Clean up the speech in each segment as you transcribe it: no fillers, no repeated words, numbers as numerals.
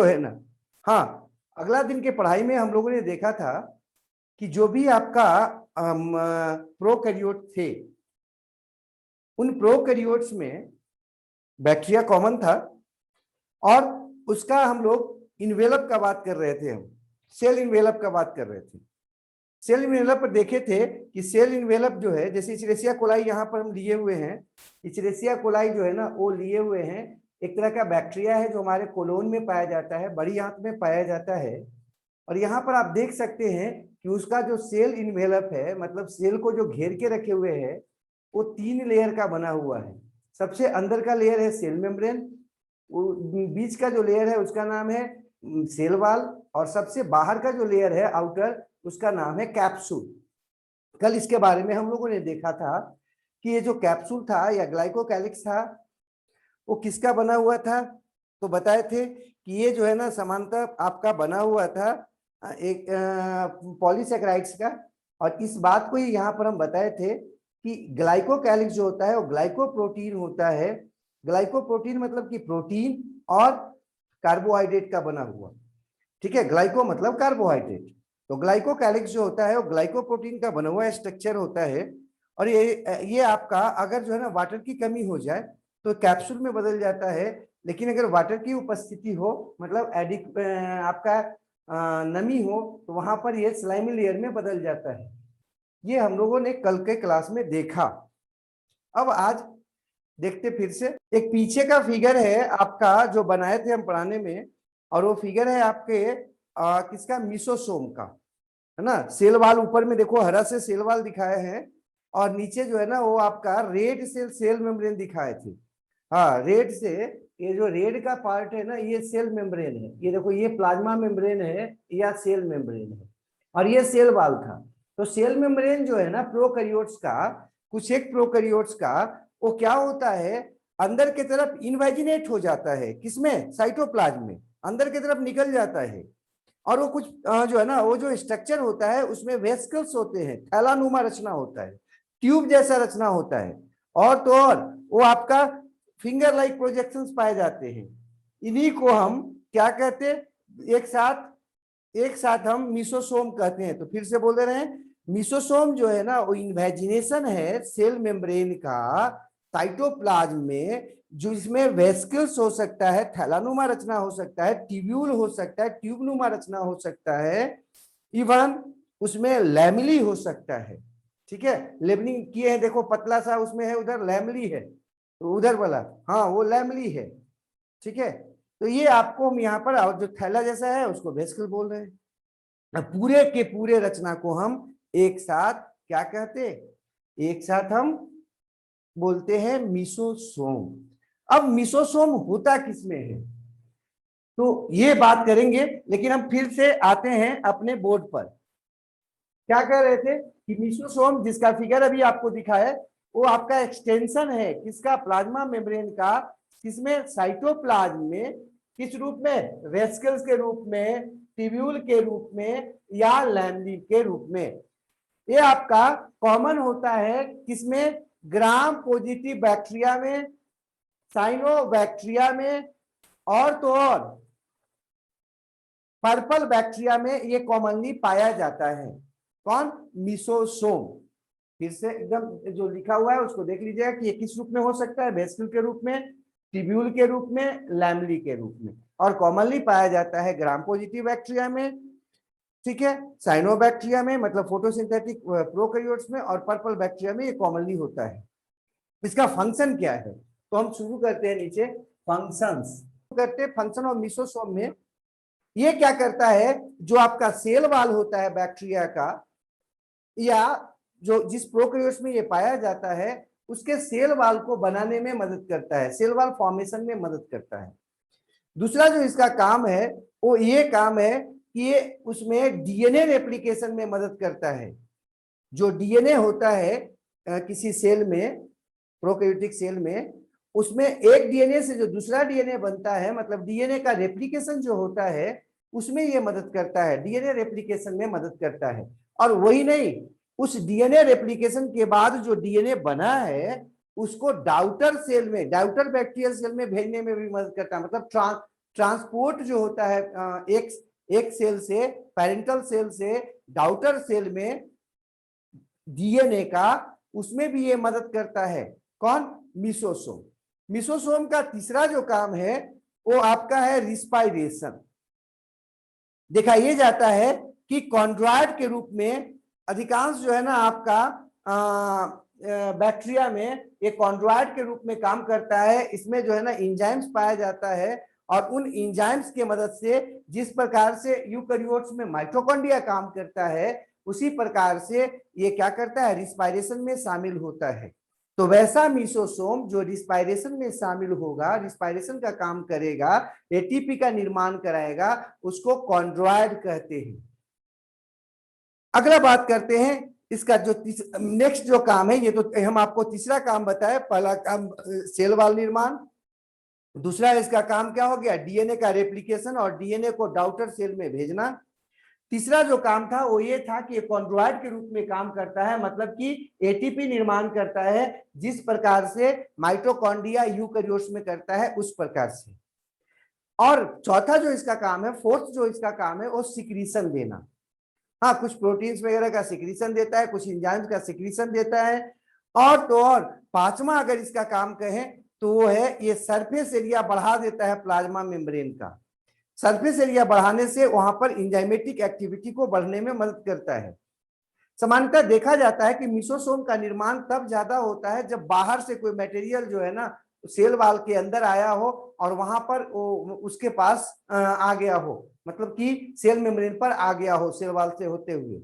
जो है ना, हाँ, अगला दिन के पढ़ाई में हम लोगों ने देखा था कि जो भी आपका प्रोकैरियोट थे, उन प्रोकैरियोट्स में बैक्टीरिया कॉमन था और उसका हम लोग इन्वेलप का बात कर रहे थे, हम सेल इन्वेलप का बात कर रहे थे। सेल इन्वेलप पर देखे थे कि सेल इन्वेलप जो है, जैसे इचरेसिया कोलाई यहाँ पर हम लिए हुए हैं, इचरेसिया कोलाई जो है ना वो लिए हुए हैं, एक तरह का बैक्टीरिया है जो हमारे कोलोन में पाया जाता है, बड़ी आंत में पाया जाता है। और यहाँ पर आप देख सकते हैं कि उसका जो सेल इन्वेलप है, मतलब सेल को जो घेर के रखे हुए है, वो 3 लेयर का बना हुआ है। सबसे अंदर का लेयर है सेल मेम्ब्रेन, बीच का जो लेयर है उसका नाम है सेल वाल, और सबसे बाहर का जो लेयर है आउटर, उसका नाम है कैप्सूल। कल इसके बारे में हम लोगों ने देखा था कि ये जो कैप्सूल था या ग्लाइकोकैलिक्स था, वो किसका बना हुआ था। तो बताए थे कि ये जो है ना समांतर आपका बना हुआ था एक पॉलीसेकेराइड्स का। और इस बात को ही यहाँ पर हम बताए थे कि ग्लाइकोकैलिक्स जो होता है वो ग्लाइकोप्रोटीन होता है। ग्लाइकोप्रोटीन मतलब कि प्रोटीन और कार्बोहाइड्रेट का बना हुआ, ठीक है। ग्लाइको मतलब कार्बोहाइड्रेट, तो ग्लाइकोकैलिक्स जो होता है वो ग्लाइकोप्रोटीन का बना हुआ स्ट्रक्चर होता है। और ये आपका अगर जो है ना वाटर की कमी हो जाए तो कैप्सूल में बदल जाता है, लेकिन अगर वाटर की उपस्थिति हो, मतलब आपका नमी हो, तो वहां पर ये स्लाइमी लेयर में बदल जाता है। ये हम लोगों ने कल के क्लास में देखा। अब आज देखते फिर से, एक पीछे का फिगर है आपका जो बनाए थे हम पढ़ाने में, और वो फिगर है आपके किसका, मीसोसोम का, है ना। सेल वाल ऊपर में देखो हरा से सेल वाल दिखाए हैं, और नीचे जो है ना वो आपका रेड से सेल मेम्ब्रेन दिखाए थे। हाँ, रेड से, ये जो रेड का पार्ट है ना ये सेल मेम्ब्रेन है। ये देखो ये प्लाज्मा मेम्ब्रेन है या सेल मेम्ब्रेन है, और ये सेल वाल था। तो सेल मेम्ब्रेन जो है ना प्रोकैरियोट्स का, कुछ एक प्रोकैरियोट्स का, वो क्या होता है, अंदर की तरफ इनवेजिनेट हो जाता है, किसमें, साइटोप्लाज्म में अंदर की तरफ निकल जाता है। और वो कुछ जो है ना वो जो स्ट्रक्चर होता है उसमें वेस्कल्स होते हैं, थैलानुमा रचना होता है, ट्यूब जैसा रचना होता है, और तो और वो आपका फिंगर लाइक प्रोजेक्शंस पाए जाते हैं। इन्हीं को हम क्या कहते हैं, एक साथ हम मीसोसोम कहते हैं। तो फिर से बोल दे रहे हैं, मीसोसोम जो है ना वो इन्वेजिनेशन है सेल मेम्ब्रेन का साइटोप्लाज्म में, जो इसमें वेस्कल्स हो सकता है, थैलानुमा रचना हो सकता है, ट्यूब्यूल हो सकता है, ट्यूबनुमा रचना हो सकता है, इवन उसमें लैमिली हो सकता है, ठीक है। लेबलिंग किए हैं देखो, पतला सा उसमें है, उधर लैमिली है, तो उधर वाला हाँ वो लैमिली है, ठीक है। तो ये आपको हम यहाँ पर जो थैला जैसा है उसको वेस्कल बोल रहे हैं। पूरे के पूरे रचना को हम एक साथ क्या कहते हैं, एक साथ हम बोलते हैं मीसोसोम। अब मीसोसोम होता किसमें है, तो ये बात करेंगे, लेकिन हम फिर से आते हैं अपने बोर्ड पर। क्या कह रहे थे कि मीसोसोम जिसका फिगर अभी आपको दिखा है वो आपका एक्सटेंशन है किसका, प्लाज्मा मेम्ब्रेन का, किसमें, साइटोप्लाज्म में, किस रूप में, वेस्कल्स के रूप में, ट्यूब्यूल के रूप में, या लैमिनी के रूप में। ये आपका कॉमन होता है किसमें, ग्राम पॉजिटिव बैक्टीरिया में, साइनोबैक्टीरिया में, और तो और पर्पल बैक्टीरिया में ये कॉमनली पाया जाता है। कौन, मीसोसोम। फिर से एकदम जो लिखा हुआ है उसको देख लीजिएगा कि ये किस रूप में हो सकता है, वेस्कल के रूप में, ट्यूब्यूल के रूप में, लैमिनी के रूप में, और कॉमनली पाया जाता है ग्राम पॉजिटिव बैक्टीरिया में, ठीक है, साइनोबैक्टीरिया में मतलब फोटोसिंथेटिक प्रोकैरियोट्स में, और पर्पल बैक्टीरिया में ये कॉमनली होता है। इसका फंक्शन क्या है, तो हम शुरू करते हैं नीचे फंक्शंस करते हैं। फंक्शन ऑफ मीसोसोम में ये क्या करता है, जो आपका सेल वाल होता है बैक्टीरिया का, या जो जिस प्रोकैरियोट्स में ये पाया जाता है उसके सेल वाल को बनाने में मदद करता है, सेल वाल फॉर्मेशन में मदद करता है। दूसरा जो इसका काम है वो ये काम है कि ये उसमें डीएनए रेप्लिकेशन में मदद करता है। जो डीएनए होता है किसी सेल में, प्रोकैरियोटिक सेल में, उसमें एक डीएनए से जो दूसरा डीएनए बनता है, मतलब डीएनए का रेप्लिकेशन जो होता है उसमें ये मदद करता है, डीएनए रेप्लिकेशन में मदद करता है। और वही नहीं, उस डीएनए रेप्लिकेशन के बाद जो डीएनए बना है उसको डाउटर सेल में, डाउटर बैक्टीरियल सेल में भेजने में भी मदद करता है, मतलब ट्रांसपोर्ट जो होता है एक सेल से, पेरेंटल सेल से डॉटर सेल में डीएनए का, उसमें भी ये मदद करता है। कौन? मिसोसोम। मिसोसोम का तीसरा जो काम है वो आपका है रिस्पायरेशन। दिखाइए जाता है कि कॉन्ड्रॉइड के रूप में अधिकांश जो है ना आपका बैक्टीरिया में ये कॉन्ड्रॉइड के रूप में काम करता है। इसमें जो है ना एंजाइम्स पाया जाता है और उन एंजाइम्स की मदद से जिस प्रकार से यूकैरियोट्स में माइटोकॉन्ड्रिया काम करता है उसी प्रकार से ये क्या करता है, रिस्पायरेशन में शामिल होता है। तो वैसा मिसोसोम जो रिस्पायरेशन में शामिल होगा, रिस्पायरेशन का काम करेगा, एटीपी का निर्माण कराएगा, उसको कॉन्ड्रॉइड कहते हैं। अगला बात करते हैं इसका जो नेक्स्ट जो काम है, ये तो हम आपको तीसरा काम बताए। पहला काम सेल वाल निर्माण, दूसरा इसका काम क्या हो गया, डीएनए का रेप्लिकेशन और डीएनए को डॉटर सेल में भेजना। तीसरा जो काम था वो ये था कि कॉन्ड्रॉइड के रूप में काम करता है, मतलब कि एटीपी निर्माण करता है जिस प्रकार से माइटोकॉन्ड्रिया यूकैरियोट्स में करता है उस प्रकार से। और चौथा जो इसका काम है, फोर्थ जो इसका काम है, वो सिक्रीशन देना। हाँ, कुछ प्रोटीन्स वगैरह का सिक्रीशन देता है, कुछ एंजाइम्स का सिक्रीशन देता है। और तो और पांचवा अगर इसका काम कहें तो वो है ये सरफेस एरिया बढ़ा देता है प्लाज्मा मेम्ब्रेन का। सरफेस एरिया बढ़ाने से वहां पर एंजाइमेटिक एक्टिविटी को बढ़ने में मदद करता है। सामान्यतः देखा जाता है कि मिसोसोम का निर्माण तब ज्यादा होता है जब बाहर से कोई मटेरियल जो है ना सेल वाल के अंदर आया हो और वहां पर उसके पास आ गया हो, मतलब कि सेल मेम्ब्रेन पर आ गया हो सेल वाल से होते हुए।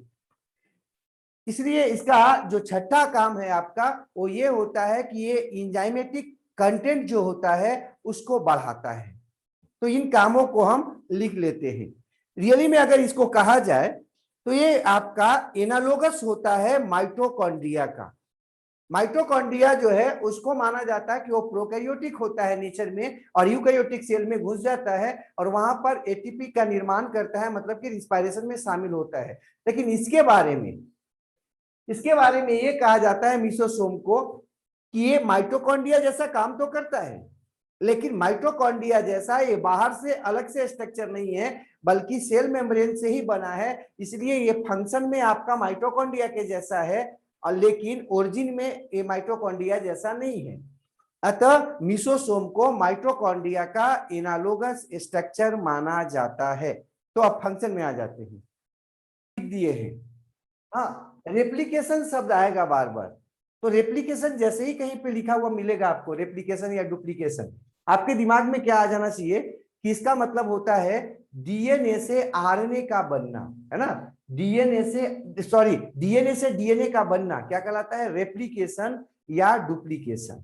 इसलिए इसका जो छठा काम है आपका वो ये होता है कि ये एंजाइमेटिक कंटेंट जो होता है उसको बढ़ाता है। तो इन कामों को हम लिख लेते हैं। रियली में अगर इसको कहा जाए तो ये आपका एनालोगस होता है माइटोकॉन्ड्रिया का। माइटोकॉन्ड्रिया जो है उसको माना जाता है कि वो प्रोकैरियोटिक होता है नेचर में और यूकैरियोटिक सेल में घुस जाता है और वहां पर एटीपी का निर्माण करता है, मतलब कि रिस्पायरेशन में शामिल होता है। लेकिन इसके बारे में ये कहा जाता है मिसोसोम को कि ये माइटोकॉन्ड्रिया जैसा काम तो करता है, लेकिन माइटोकॉन्ड्रिया जैसा ये बाहर से अलग से स्ट्रक्चर नहीं है बल्कि सेल मेम्ब्रेन से ही बना है। इसलिए ये फंक्शन में आपका माइटोकॉन्ड्रिया के जैसा है और लेकिन ओरिजिन में ये माइटोकॉन्ड्रिया जैसा नहीं है। अतः मिसोसोम को माइटोकॉन्ड्रिया का एनालोगस स्ट्रक्चर माना जाता है। तो अब फंक्शन में आ जाते हैं, दिए हैं। हाँ, रेप्लिकेशन शब्द आएगा बार बार, तो रेप्लिकेशन जैसे ही कहीं पे लिखा हुआ मिलेगा आपको रेप्लिकेशन या डुप्लीकेशन, आपके दिमाग में क्या आ जाना चाहिए कि इसका मतलब होता है डीएनए से आरएनए का बनना, है ना। डीएनए से डीएनए का बनना क्या कहलाता है, रेप्लिकेशन या डुप्लीकेशन।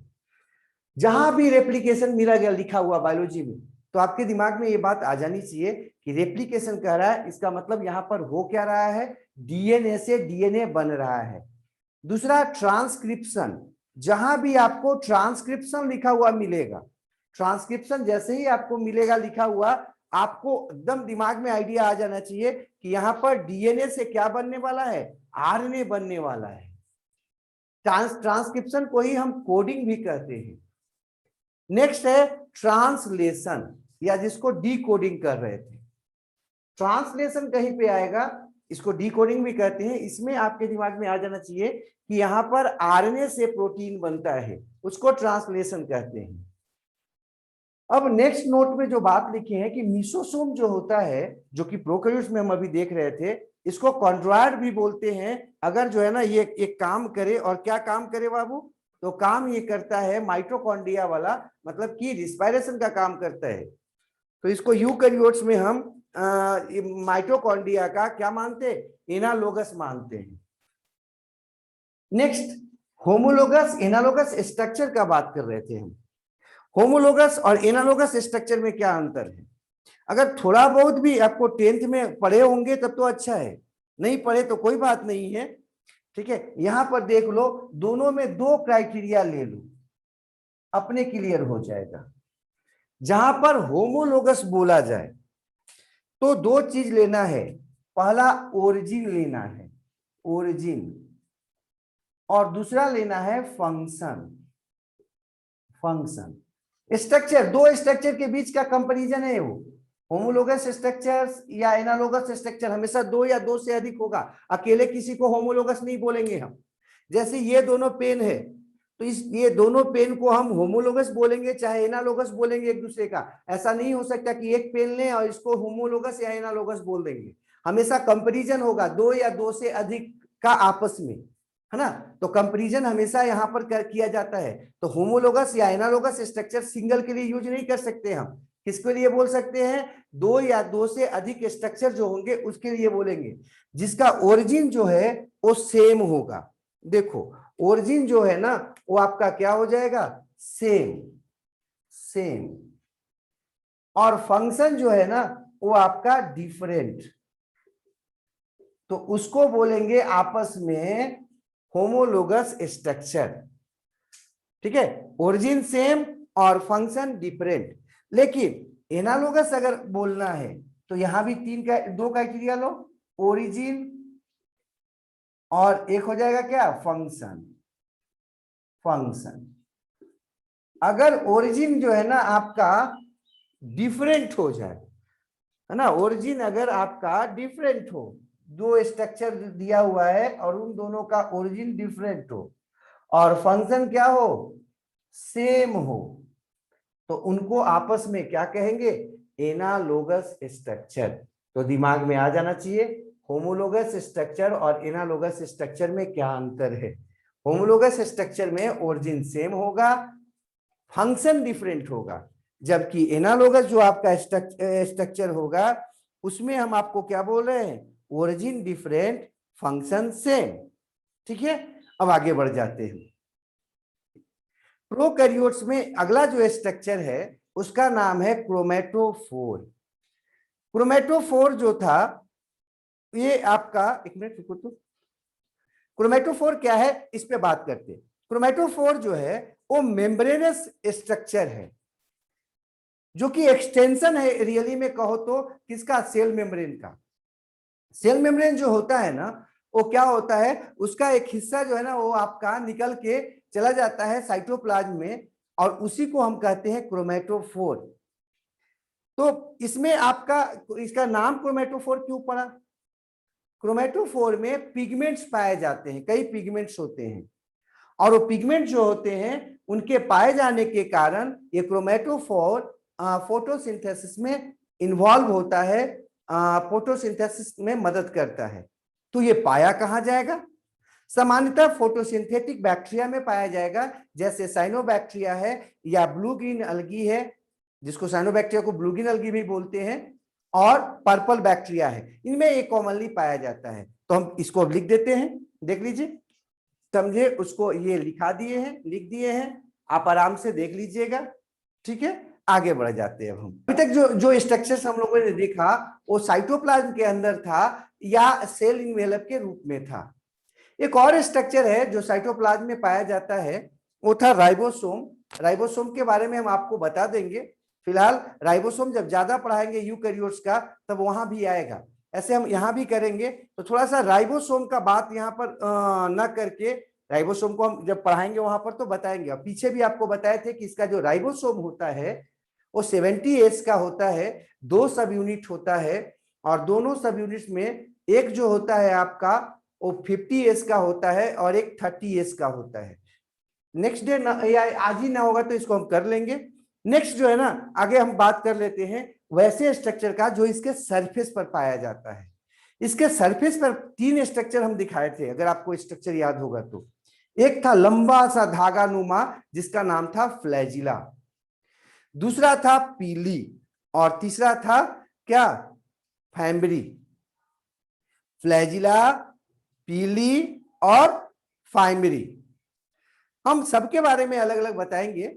जहां भी रेप्लिकेशन मिला गया लिखा हुआ बायोलॉजी में तो आपके दिमाग में ये बात आ जानी चाहिए कि रेप्लिकेशन कह रहा है, इसका मतलब यहां पर हो क्या रहा है, डीएनए से डीएनए बन रहा है। दूसरा ट्रांसक्रिप्शन, जहां भी आपको ट्रांसक्रिप्शन लिखा हुआ मिलेगा, ट्रांसक्रिप्शन जैसे ही आपको मिलेगा लिखा हुआ, आपको एकदम दिमाग में आइडिया आ जाना चाहिए कि यहां पर डीएनए से क्या बनने वाला है, आरएनए बनने वाला है। ट्रांसक्रिप्शन को ही हम कोडिंग भी कहते हैं। नेक्स्ट है ट्रांसलेशन, या जिसको डीकोडिंग कर रहे थे। ट्रांसलेशन कहीं पे आएगा, इसको डीकोडिंग भी कहते हैं। इसमें आपके दिमाग में आ जाना चाहिए कि यहां पर आरएनए से प्रोटीन बनता है, उसको ट्रांसलेशन कहते हैं। अब नेक्स्ट नोट में जो बात लिखी है कि मिसोसोम जो होता है, जो कि प्रोकैरियोट्स में हम अभी देख रहे थे, इसको कॉन्ड्रॉइड भी बोलते हैं। अगर जो है ना ये एक काम करे, और क्या काम करे बाबू, तो काम ये करता है माइटोकॉन्ड्रिया वाला, मतलब कि रिस्पायरेशन का काम करता है। तो इसको यूकैरियोट्स में हम माइटोकॉन्ड्रिया का क्या मानते हैं, एनालोगस मानते हैं। नेक्स्ट होमोलोगस एनालोगस स्ट्रक्चर का बात कर रहे थे हम। होमोलोगस और एनालोगस स्ट्रक्चर में क्या अंतर है, अगर थोड़ा बहुत भी आपको 10th में पढ़े होंगे तब तो अच्छा है, नहीं पढ़े तो कोई बात नहीं है, ठीक है। यहां पर देख लो, दोनों में 2 क्राइटेरिया ले लो, अपने क्लियर हो जाएगा। जहां पर होमोलोगस बोला जाए तो 2 चीज लेना है, पहला ओरिजिन लेना है, ओरिजिन, और दूसरा लेना है फंक्शन। फंक्शन स्ट्रक्चर, दो स्ट्रक्चर के बीच का कंपैरिजन है वो। होमोलोगस स्ट्रक्चर्स या एनालोगस स्ट्रक्चर हमेशा दो या दो से अधिक होगा, अकेले किसी को होमोलोगस नहीं बोलेंगे हम। जैसे ये दोनों पेन है तो ये दोनों पेन को हम होमोलोगस बोलेंगे चाहे एनालोगस बोलेंगे एक दूसरे का। ऐसा नहीं हो सकता कि एक पेन लें और इसको होमोलोगस या एनालोगस बोल देंगे। हमेशा कंपैरिजन होगा दो या दो से अधिक का आपस में, है ना। तो कंपैरिजन हमेशा यहाँ पर किया जाता है। तो होमोलोगस या एनालोगस स्ट्रक्चर सिंगल के लिए यूज नहीं कर सकते हम। किसके लिए बोल सकते हैं? दो या दो से अधिक स्ट्रक्चर जो होंगे उसके लिए बोलेंगे, जिसका ओरिजिन जो है वो सेम होगा। देखो ओरिजिन जो है ना वो आपका क्या हो जाएगा? Same, same. और फंक्शन जो है ना वो आपका डिफरेंट, तो उसको बोलेंगे आपस में होमोलोगस स्ट्रक्चर। ठीक है, ओरिजिन सेम और फंक्शन डिफरेंट। लेकिन एनालोगस अगर बोलना है तो यहां भी दो क्राइटेरिया लो, ओरिजिन और एक हो जाएगा क्या? फंक्शन। फंक्शन अगर ओरिजिन जो है ना आपका डिफरेंट हो जाए, है ना, ओरिजिन अगर आपका डिफरेंट हो, दो स्ट्रक्चर दिया हुआ है और उन दोनों का ओरिजिन डिफरेंट हो और फंक्शन क्या हो? सेम हो, तो उनको आपस में क्या कहेंगे? Analogous structure. तो दिमाग में आ जाना चाहिए होमोलोगस स्ट्रक्चर और एनालोगस स्ट्रक्चर में क्या अंतर है। होमोलोगस स्ट्रक्चर में ओरिजिन सेम होगा, फंक्शन डिफरेंट होगा, जबकि एनालोगस जो आपका स्ट्रक्चर होगा उसमें हम आपको क्या बोल रहे हैं? Origin different, function same. ठीक है, अब आगे बढ़ जाते हैं। प्रोकैरियोट्स में अगला जो स्ट्रक्चर है उसका नाम है क्रोमेटोफोर। क्रोमेटोफोर जो था ये आपका, एक मिनट रुको तो, क्रोमेटोफोर क्या है इस पे बात करते हैं। क्रोमेटोफोर जो है वो मेम्ब्रेनस स्ट्रक्चर है, जो कि एक्सटेंशन है रियली में कहो तो किसका? सेल मेम्ब्रेन का। सेल मेम्ब्रेन जो होता है ना वो क्या होता है, उसका एक हिस्सा जो है ना वो आपका निकल के चला जाता है साइटोप्लाज्म में और उसी को हम कहते हैं क्रोमेटोफोर। तो इसमें आपका इसका नाम क्रोमेटोफोर क्यों पड़ा? क्रोमेटोफोर में पिगमेंट्स पाए जाते हैं, कई पिगमेंट्स होते हैं और वो पिगमेंट जो होते हैं उनके पाए जाने के कारण ये क्रोमेटोफोर फोटोसिंथेसिस में इन्वॉल्व होता है, फोटोसिंथेसिस में मदद करता है। तो ये पाया कहाँ जाएगा? सामान्यतः फोटोसिंथेटिक बैक्टीरिया में पाया जाएगा, जैसे साइनोबैक्टीरिया है या ब्लू ग्रीन अलगी है, जिसको साइनोबैक्टीरिया को ब्लू ग्रीन अलगी भी बोलते हैं, और पर्पल बैक्टीरिया है, इनमें ये कॉमनली पाया जाता है। तो हम इसको लिख देते हैं, देख लीजिए, समझे? उसको ये लिखा दिए हैं, लिख दिए हैं, आप आराम से देख लीजिएगा। ठीक है, आगे बढ़ जाते हैं अब हम। अभी तक जो जो स्ट्रक्चर्स हम लोगों ने देखा वो साइटोप्लाज्म के अंदर था या सेल इनवेलप के रूप में था। एक और स्ट्रक्चर है जो साइटोप्लाज्म में पाया जाता है, वो था राइबोसोम। राइबोसोम के बारे में हम आपको बता देंगे। फिलहाल राइबोसोम जब ज्यादा पढ़ाएंगे यूकैरियोट्स का तब वहां भी आएगा, ऐसे हम यहाँ भी करेंगे। तो थोड़ा सा राइबोसोम का बात यहाँ पर न करके, राइबोसोम को हम जब पढ़ाएंगे वहां पर तो बताएंगे। और पीछे भी आपको बताए थे कि इसका जो राइबोसोम होता है वो 70S का होता है, 2 सब यूनिट होता है और दोनों सब यूनिट में एक जो होता है आपका वो 50S का होता है और एक 30S का होता है। नेक्स्ट डे या आज ही ना होगा तो इसको हम कर लेंगे। नेक्स्ट जो है ना आगे हम बात कर लेते हैं वैसे स्ट्रक्चर का जो इसके सरफेस पर पाया जाता है। इसके सरफेस पर 3 स्ट्रक्चर हम दिखाए थे, अगर आपको स्ट्रक्चर याद होगा तो। एक था लंबा सा धागा नुमा जिसका नाम था फ्लैजिला, दूसरा था पीली और तीसरा था क्या? फैम्बरी। फ्लैजिला, पीली और फाइमरी, हम सबके बारे में अलग अलग बताएंगे,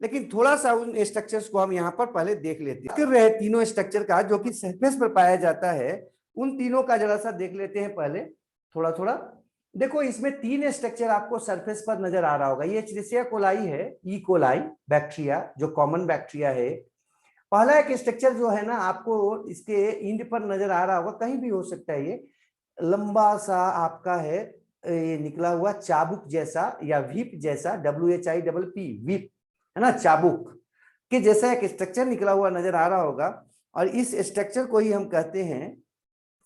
लेकिन थोड़ा सा उन स्ट्रक्चर्स को हम यहां पर पहले देख लेते हैं। कर रहे तीनों स्ट्रक्चर का जो कि सरफेस पर पाया जाता है, उन तीनों का जरा सा देख लेते हैं पहले थोड़ा थोड़ा। देखो इसमें 3 स्ट्रक्चर आपको सरफेस पर नजर आ रहा होगा। ये एचरिशिया कोलाई है, ई कोलाई बैक्टीरिया जो कॉमन बैक्टीरिया है। पहला एक स्ट्रक्चर जो है ना आपको इसके इंड पर नजर आ रहा होगा, कहीं भी हो सकता है, ये लंबा सा आपका है, ये निकला हुआ चाबुक जैसा या व्हीप जैसा, WHIPP व्हीप, है ना, चाबुक। के जैसा एक स्ट्रक्चर निकला हुआ नजर आ रहा होगा, और इस स्ट्रक्चर को ही हम कहते हैं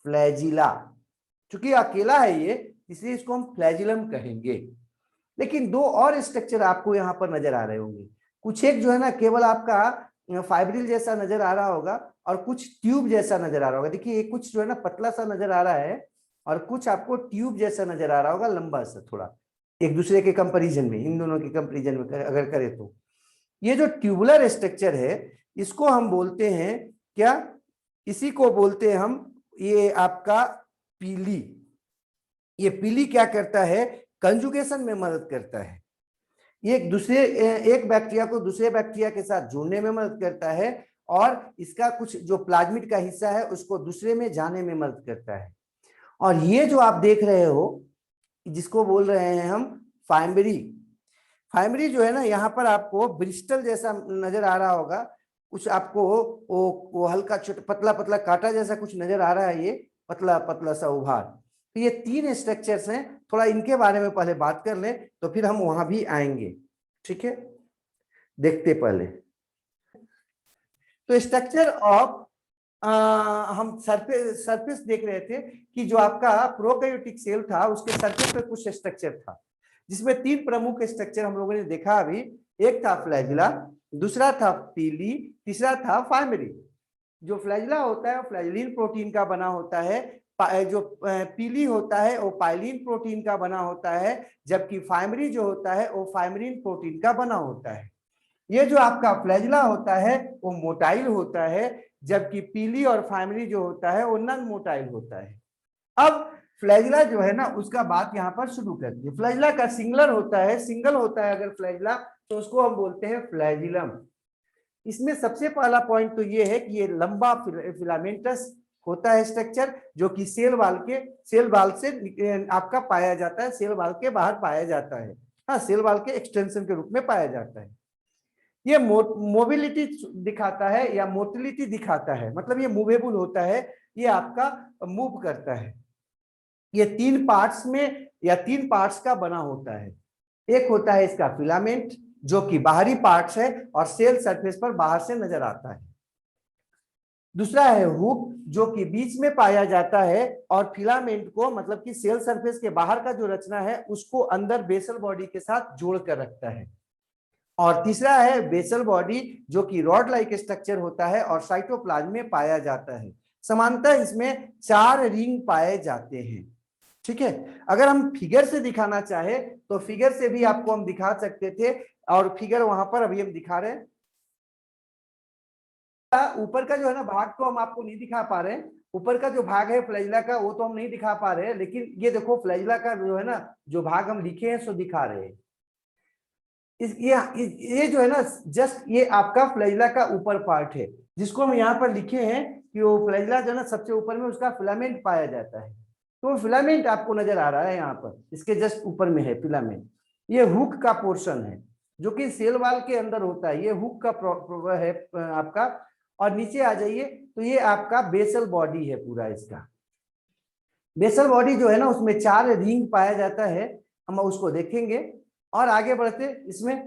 फ्लैजिला। चूंकि अकेला है ये, इसलिए इसको हम फ्लैजिलम कहेंगे। लेकिन दो और स्ट्रक्चर आपको यहाँ पर नजर आ रहे होंगे। कुछ एक जो है ना केवल आपका फाइब्रिल जैसा नजर आ रहा होगा, और कुछ ट्यूब जैसा नजर आ रहा होगा। देखिए कुछ जो है ना पतला सा नजर आ रहा है, और कुछ आपको ट्यूब जैसा नजर आ रहा होगा, लंबा सा थोड़ा, एक दूसरे के कंपैरिजन में, इन दोनों के कंपैरिजन में अगर करें तो। ये जो ट्यूबुलर स्ट्रक्चर है, इसको हम बोलते हैं क्या, इसी को बोलते हैं हम, ये आपका पीली। ये पीली क्या करता है, कंजुगेशन में मदद करता है। ये एक बैक्टीरिया को दूसरे बैक्टीरिया के साथ जोड़ने में मदद करता है, और इसका कुछ जो प्लाज्मिड का हिस्सा है उसको दूसरे में जाने में मदद करता है। और ये जो आप देख रहे हो, जिसको बोल रहे हैं हम फाइमरी, फाइमरी जो है ना, यहाँ पर आपको ब्रिस्टल जैसा नजर आ रहा होगा, कुछ आपको वो हल्का छोटा पतला पतला कांटा जैसा कुछ नजर आ रहा है, ये पतला पतला सा उभार। तो ये तीन स्ट्रक्चर्स हैं, थोड़ा इनके बारे में पहले बात कर लें, तो फिर हम वहां भी आएंगे। ठीक है, देखते पहले। तो स्ट्रक्चर ऑफ हम सरफेस देख रहे थे कि जो आपका प्रोकैरियोटिक सेल था उसके सरफेस पे कुछ स्ट्रक्चर था, जिसमें तीन प्रमुख स्ट्रक्चर हम लोगों ने देखा अभी। एक था फ्लैजिला, दूसरा था पीली, तीसरा था फाइमरी। जो फ्लैजिला होता है वो फ्लैजिलिन प्रोटीन का बना होता है, जो पीली होता है वो पाइलिन प्रोटीन का बना होता है, जबकि फाइमरी जो होता है वो फाइमरिन प्रोटीन का बना होता है। ये जो आपका फ्लैजिला होता है वो मोटाइल होता है, जबकि पीली और फाइमरी जो होता है वो नॉन मोटाइल होता है। अब फ्लैजिला जो है ना उसका बात यहाँ पर शुरू करते हैं। फ्लैजिला का सिंगुलर होता है, सिंगल होता है अगर फ्लैजिला, तो उसको हम बोलते हैं फ्लैजिलम। इसमें सबसे पहला पॉइंट तो ये है कि ये लंबा फिलामेंटस होता है स्ट्रक्चर, जो कि सेल वाल से आपका पाया जाता है, सेल वाल के बाहर पाया जाता है। हाँ, सेल वाल के एक्सटेंशन के रूप में पाया जाता है। ये मोबिलिटी दिखाता है या मोटिलिटी दिखाता है, मतलब ये मूवेबल होता है, ये आपका मूव करता है। ये तीन पार्ट्स में या तीन पार्ट्स का बना होता है। एक होता है इसका फिलामेंट, जो कि बाहरी पार्ट्स है और सेल सरफेस पर बाहर से नजर आता है। दूसरा है हुक, जो कि बीच में पाया जाता है और फिलामेंट को, मतलब कि सेल सरफेस के बाहर का जो रचना है उसको अंदर बेसल बॉडी के साथ जोड़ कर रखता है। और तीसरा है बेसल बॉडी, जो कि रॉड लाइक स्ट्रक्चर होता है और साइटोप्लाज्म में पाया जाता है। समानतः इसमें 4 रिंग पाए जाते हैं। ठीक है, अगर हम फिगर से दिखाना चाहे तो फिगर से भी आपको हम दिखा सकते थे, और फिगर वहां पर अभी हम दिखा रहे हैं। ऊपर का जो है ना भाग तो हम आपको नहीं दिखा पा रहे हैं, ऊपर का जो भाग है फ्लैजिला का वो तो हम नहीं दिखा पा रहे हैं, लेकिन ये देखो फ्लैजिला का जो है ना जो भाग हम लिखे हैं सो दिखा रहे हैं। ये जो है ना जस्ट ये आपका फ्लैजिला का ऊपर पार्ट है, जिसको हम यहाँ पर लिखे हैं कि वो फ्लैजिला जो है ना सबसे ऊपर में उसका फिलामेंट पाया जाता है। तो फिलामेंट आपको नजर आ रहा है यहाँ पर, इसके जस्ट ऊपर में है फिलामेंट। ये हुक का पोर्शन है जो कि सेल वाल के अंदर होता है, ये हुक का है आपका। और नीचे आ जाइए तो ये आपका बेसल बॉडी है पूरा इसका। बेसल बॉडी जो है ना उसमें 4 रिंग पाया जाता है, हम उसको देखेंगे और आगे बढ़ते इसमें।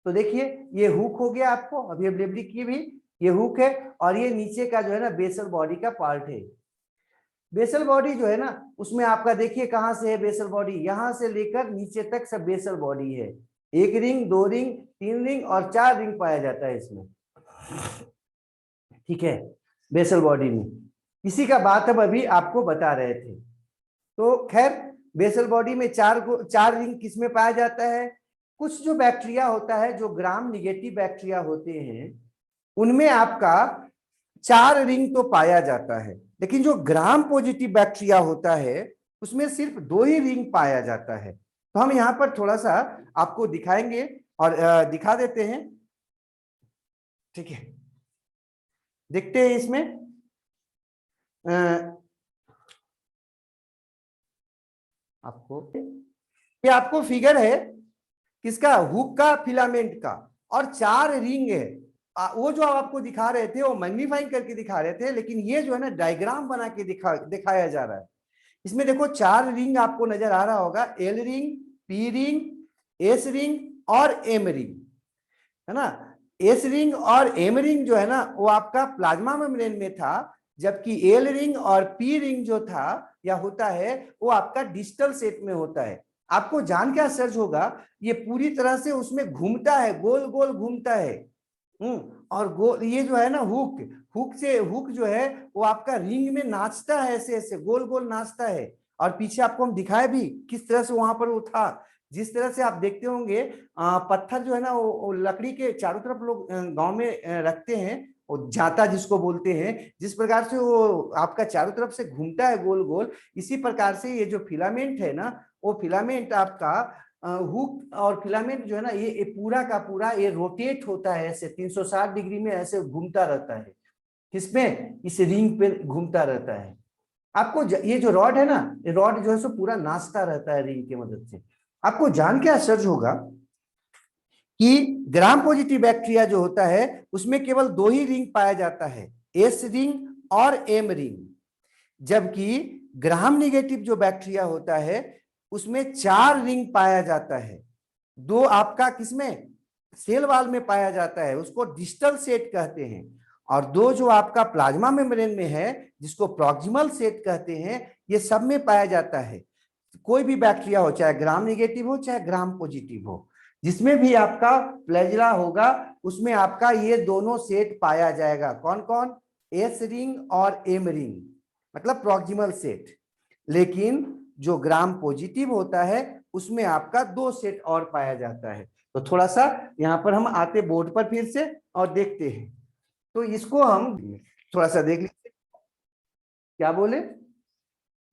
तो देखिए ये हुक हो गया, आपको अभी अवेलेबिलिटी की भी ये हुक है, और ये नीचे का जो है ना बेसल बॉडी का पार्ट है। बेसल बॉडी जो है ना उसमें आपका देखिए कहां से है बेसल बॉडी, यहां से लेकर नीचे तक सब बेसल बॉडी है। 1 रिंग, 2 रिंग, 3 रिंग और 4 रिंग पाया जाता है इसमें। ठीक है, बेसल बॉडी में इसी का बात हम अभी आपको बता रहे थे। तो खैर बेसल बॉडी में 4 रिंग किस में पाया जाता है। कुछ जो बैक्टीरिया होता है, जो ग्राम निगेटिव बैक्टीरिया होते हैं, उनमें आपका 4 रिंग तो पाया जाता है, लेकिन जो ग्राम पॉजिटिव बैक्टीरिया होता है उसमें सिर्फ 2 ही रिंग पाया जाता है। तो हम यहाँ पर थोड़ा सा आपको दिखाएंगे और दिखा देते हैं। ठीक है, देखते हैं इसमें ये आपको फिगर है किसका, हुक का, फिलामेंट का, और 4 रिंग है। वो जो आपको दिखा रहे थे वो मैग्नीफाइंग करके दिखा रहे थे, लेकिन ये जो है ना डायग्राम बना के दिखाया जा रहा है। इसमें देखो 4 रिंग आपको नजर आ रहा होगा, L ring, P ring, S ring और एम रिंग, है ना। एस रिंग और एम रिंग जो है ना वो आपका प्लाज्मा मेम्ब्रेन में था, जबकि एल रिंग और पी रिंग जो था या होता है वो आपका डिस्टल सेट में होता है। आपको जान के आश्चर्य होगा, ये पूरी तरह से उसमें घूमता है, गोल गोल घूमता है। और गोल ये जो है ना हुक जो है वो आपका रिंग में नाचता है, ऐसे ऐसे गोल गोल नाचता है। और पीछे आपको हम दिखाए भी किस तरह से वहां पर वो था। जिस तरह से आप देखते होंगे पत्थर जो है ना वो लकड़ी के चारों तरफ लोग गांव में रखते हैं, वो जाता जिसको बोलते हैं, जिस प्रकार से वो आपका चारों तरफ से घूमता है गोल गोल, इसी प्रकार से ये जो फिलामेंट है ना, वो फिलामेंट आपका हुक और फिलामेंट जो है ना ये पूरा का पूरा ये रोटेट होता है, ऐसे 360 डिग्री में ऐसे घूमता रहता है। किसमें? इस रिंग पे घूमता रहता है। आपको ये जो रॉड है ना, ये रॉड जो है सो पूरा नाचता रहता है रिंग की मदद से। आपको जान के आश्चर्य होगा कि ग्राम पॉजिटिव बैक्टीरिया जो होता है उसमें केवल 2 ही रिंग पाया जाता है, एस रिंग और एम रिंग। जबकि ग्राम निगेटिव जो बैक्टीरिया होता है उसमें 4 रिंग पाया जाता है। 2 आपका किसमें? सेल वाल में पाया जाता है, उसको डिस्टल सेट कहते हैं। और 2 जो आपका प्लाज्मा मेम्ब्रेन में है जिसको प्रॉक्सिमल सेट कहते हैं, ये सब में पाया जाता है। कोई भी बैक्टीरिया हो, चाहे ग्राम निगेटिव हो चाहे ग्राम पॉजिटिव हो, जिसमें भी आपका फ्लैजेला होगा उसमें आपका ये दोनों सेट पाया जाएगा। कौन कौन? एस रिंग और एम रिंग, मतलब प्रॉक्सिमल सेट। लेकिन जो ग्राम पॉजिटिव होता है उसमें आपका 2 सेट और पाया जाता है। तो थोड़ा सा यहाँ पर हम आते बोर्ड पर फिर से और देखते हैं, तो इसको हम थोड़ा सा देख लीजिए। क्या बोले?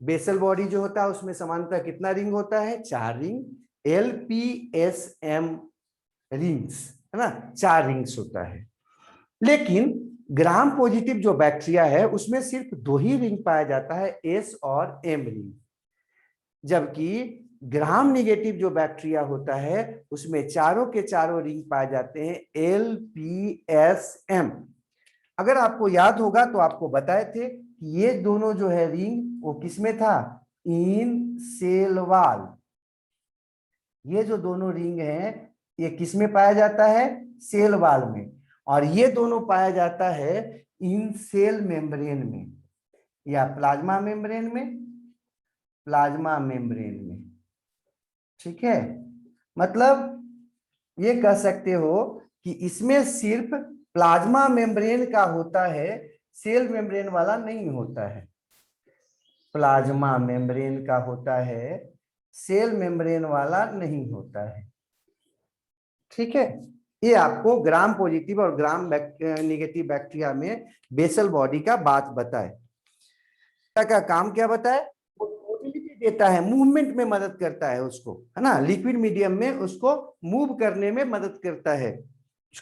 बेसल बॉडी जो होता है उसमें सामान्यतः कितना रिंग होता है? 4 रिंग, LPSM रिंग्स, है ना, 4 रिंग्स होता है। लेकिन ग्राम पॉजिटिव जो बैक्टीरिया है उसमें सिर्फ 2 ही रिंग पाया जाता है, एस और एम रिंग। जबकि ग्राम निगेटिव जो बैक्टीरिया होता है उसमें चारों के चारों रिंग पाए जाते हैं, LPSM। अगर आपको याद होगा तो आपको बताए थे कि ये दोनों जो है रिंग वो किसमें था? इन सेल वाल। ये जो दोनों रिंग हैं ये किसमें पाया जाता है? सेल वाल में। और ये दोनों पाया जाता है इन सेल मेम्ब्रेन में या प्लाज्मा मेम्ब्रेन में, प्लाज्मा मेम्ब्रेन में। ठीक है, मतलब ये कह सकते हो कि इसमें सिर्फ प्लाज्मा मेम्ब्रेन का होता है, सेल मेम्ब्रेन वाला नहीं होता है। प्लाज्मा मेम्ब्रेन का होता है, सेल मेम्ब्रेन वाला नहीं होता है। ठीक है, ये आपको ग्राम पॉजिटिव और ग्राम निगेटिव बैक्टीरिया में बेसल बॉडी का बात बताए। का काम क्या बताए? वो मोटिलिटी देता है, मूवमेंट में मदद करता है उसको, है ना, लिक्विड मीडियम में उसको मूव करने में मदद करता है।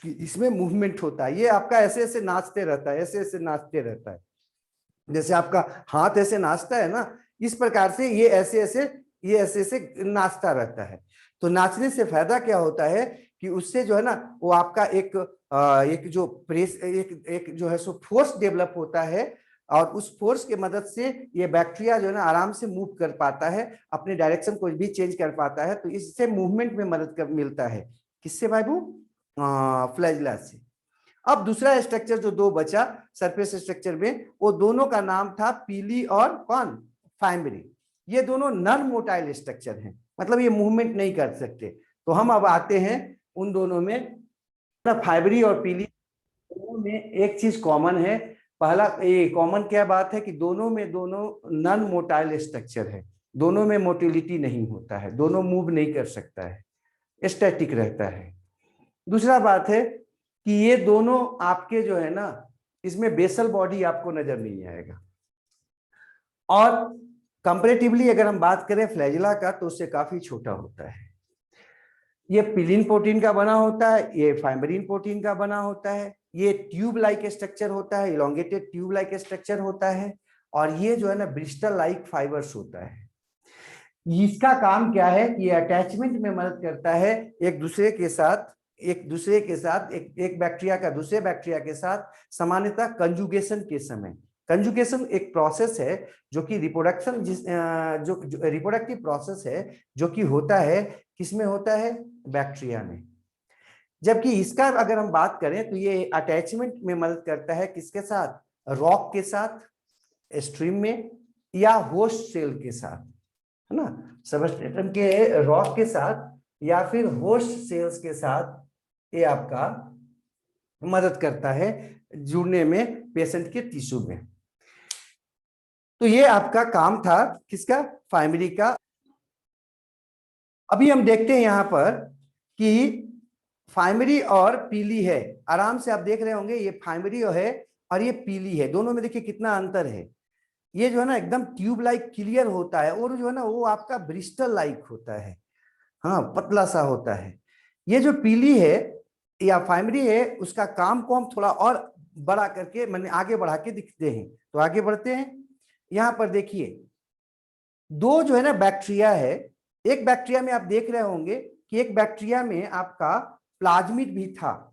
इसमें मूवमेंट होता है, ये आपका ऐसे ऐसे नाचते रहता है, ऐसे ऐसे नाचते रहता है। जैसे आपका हाथ ऐसे नाचता है ना, इस प्रकार से ये ऐसे ऐसे नाचता रहता है। तो नाचने से फायदा क्या होता है कि उससे जो है ना वो आपका एक जो प्रेस एक जो है सो फोर्स डेवलप होता है, और उस फोर्स के मदद से ये बैक्टीरिया जो है ना आराम से मूव कर पाता है, अपने डायरेक्शन को भी चेंज कर पाता है। तो इससे मूवमेंट में मदद कर मिलता है। किससे बाबू? फ्लैजिला से। अब दूसरा स्ट्रक्चर जो 2 बचा सरफेस स्ट्रक्चर में, वो दोनों का नाम था पीली और कौन? फाइब्रिन। ये दोनों नॉन मोटाइल स्ट्रक्चर हैं, मतलब ये मूवमेंट नहीं कर सकते। तो हम अब आते हैं उन दोनों में, फाइब्री और पीली दोनों में एक चीज कॉमन है। पहला ये कॉमन क्या बात है कि दोनों नॉन मोटाइल स्ट्रक्चर है, दोनों में मोटिलिटी नहीं होता है, दोनों मूव नहीं कर सकता है, स्टैटिक रहता है। दूसरा बात है कि ये दोनों आपके जो है ना इसमें बेसल बॉडी आपको नजर नहीं आएगा। और कंपैरेटिवली अगर हम बात करें फ्लैजिला का तो उससे काफी छोटा होता है। ये पिलिन प्रोटीन का बना होता है, ये फाइब्रिन प्रोटीन का बना होता है, ये ट्यूब लाइक स्ट्रक्चर होता है, इलोंगेटेड ट्यूब लाइक स्ट्रक्चर होता है, और ये जो है ना ब्रिस्टल लाइक फाइबर्स होता है। इसका काम क्या है कि ये अटैचमेंट में मदद करता है एक दूसरे के साथ, एक बैक्टीरिया का दूसरे बैक्टीरिया के साथ, सामान्यतः कंजुगेशन के समय। कंजुगेशन एक प्रोसेस है जो कि रिप्रोडक्शन जो रिप्रोडक्टिव प्रोसेस है जो कि होता है, किसमें होता है? बैक्टीरिया में। जबकि इसका अगर हम बात करें तो ये अटैचमेंट में मदद करता है किसके साथ, रॉक के साथ, स्ट्रीम में, या होस्ट सेल के साथ, है ना, सबस्ट्रेटम के रॉक के साथ या फिर होस्ट सेल्स के साथ ये आपका मदद करता है जुड़ने में पेशेंट के टिश्यू में। तो ये आपका काम था किसका, फाइमरी का। अभी हम देखते हैं यहां पर कि फाइमरी और पीली है, आराम से आप देख रहे होंगे ये फाइमरी है और ये पीली है, दोनों में देखिए कितना अंतर है। ये जो है ना एकदम ट्यूब लाइक क्लियर होता है और जो है ना वो आपका ब्रिस्टल लाइक होता है, हाँ पतला सा होता है। ये जो पीली है या फाइमरी है उसका काम को हम थोड़ा और बड़ा करके मैंने आगे बढ़ा के दिखते हैं। तो आगे बढ़ते हैं, यहां पर देखिए दो जो है ना बैक्टीरिया है, एक बैक्टीरिया में आप देख रहे होंगे कि एक बैक्टीरिया में आपका प्लाज्मिड भी था।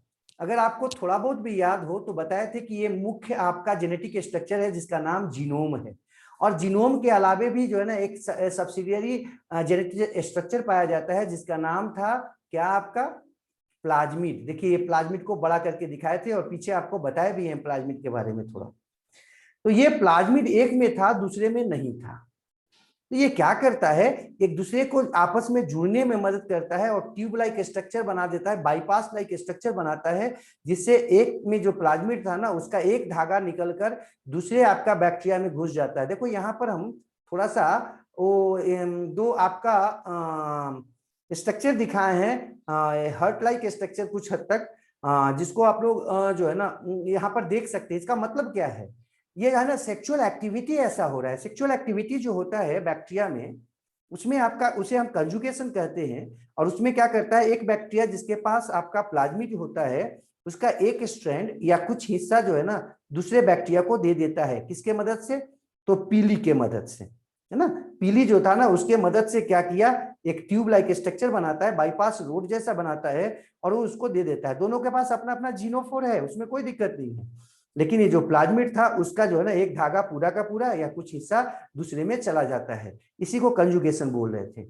अगर आपको थोड़ा बहुत भी याद हो तो बताए थे कि ये मुख्य आपका जेनेटिक स्ट्रक्चर है जिसका नाम जीनोम है, और जीनोम के अलावे भी जो है ना एक सब्सिडियरी जेनेटिक स्ट्रक्चर पाया जाता है जिसका नाम था क्या, आपका प्लाज्मिड। देखिए ये प्लाज्मिड को बड़ा करके दिखाए थे और पीछे आपको बताए भी हैं प्लाज्मिड के बारे में थोड़ा। तो ये प्लाज्मिड एक में था दूसरे में नहीं था। तो ये क्या करता है, एक दूसरे को आपस में जुड़ने में मदद करता है और ट्यूब लाइक स्ट्रक्चर बना देता है, बाईपास लाइक स्ट्रक्चर बनाता है, जिससे एक में जो प्लाज्मिड था ना उसका एक धागा निकलकर दूसरे आपका बैक्टीरिया में घुस जाता है। देखो यहाँ पर हम थोड़ा सा वो दो आपका स्ट्रक्चर दिखाए हैं, हर्ट लाइक स्ट्रक्चर कुछ हद तक, जिसको आप लोग जो है ना यहाँ पर देख सकते हैं। इसका मतलब क्या है, ये है ना सेक्सुअल एक्टिविटी ऐसा हो रहा है। सेक्सुअल एक्टिविटी जो होता है बैक्टीरिया में, उसमें आपका उसे हम कंजुगेशन कहते हैं, और उसमें क्या करता है एक बैक्टीरिया जिसके पास आपका प्लाज्मिड होता है उसका एक स्ट्रैंड या कुछ हिस्सा जो है ना दूसरे बैक्टीरिया को दे देता है। किसके मदद से, तो पीली के मदद से, है ना। पीली जो था ना उसके मदद से क्या किया, एक ट्यूब लाइक स्ट्रक्चर बनाता है, बाईपास रोड जैसा बनाता है और वो उसको दे देता है। दोनों के पास अपना अपना जीनोफोर है, उसमें कोई दिक्कत नहीं है, लेकिन ये जो प्लाज्मिड था उसका जो है ना एक धागा पूरा का पूरा या कुछ हिस्सा दूसरे में चला जाता है, इसी को कंजुगेशन बोल रहे थे।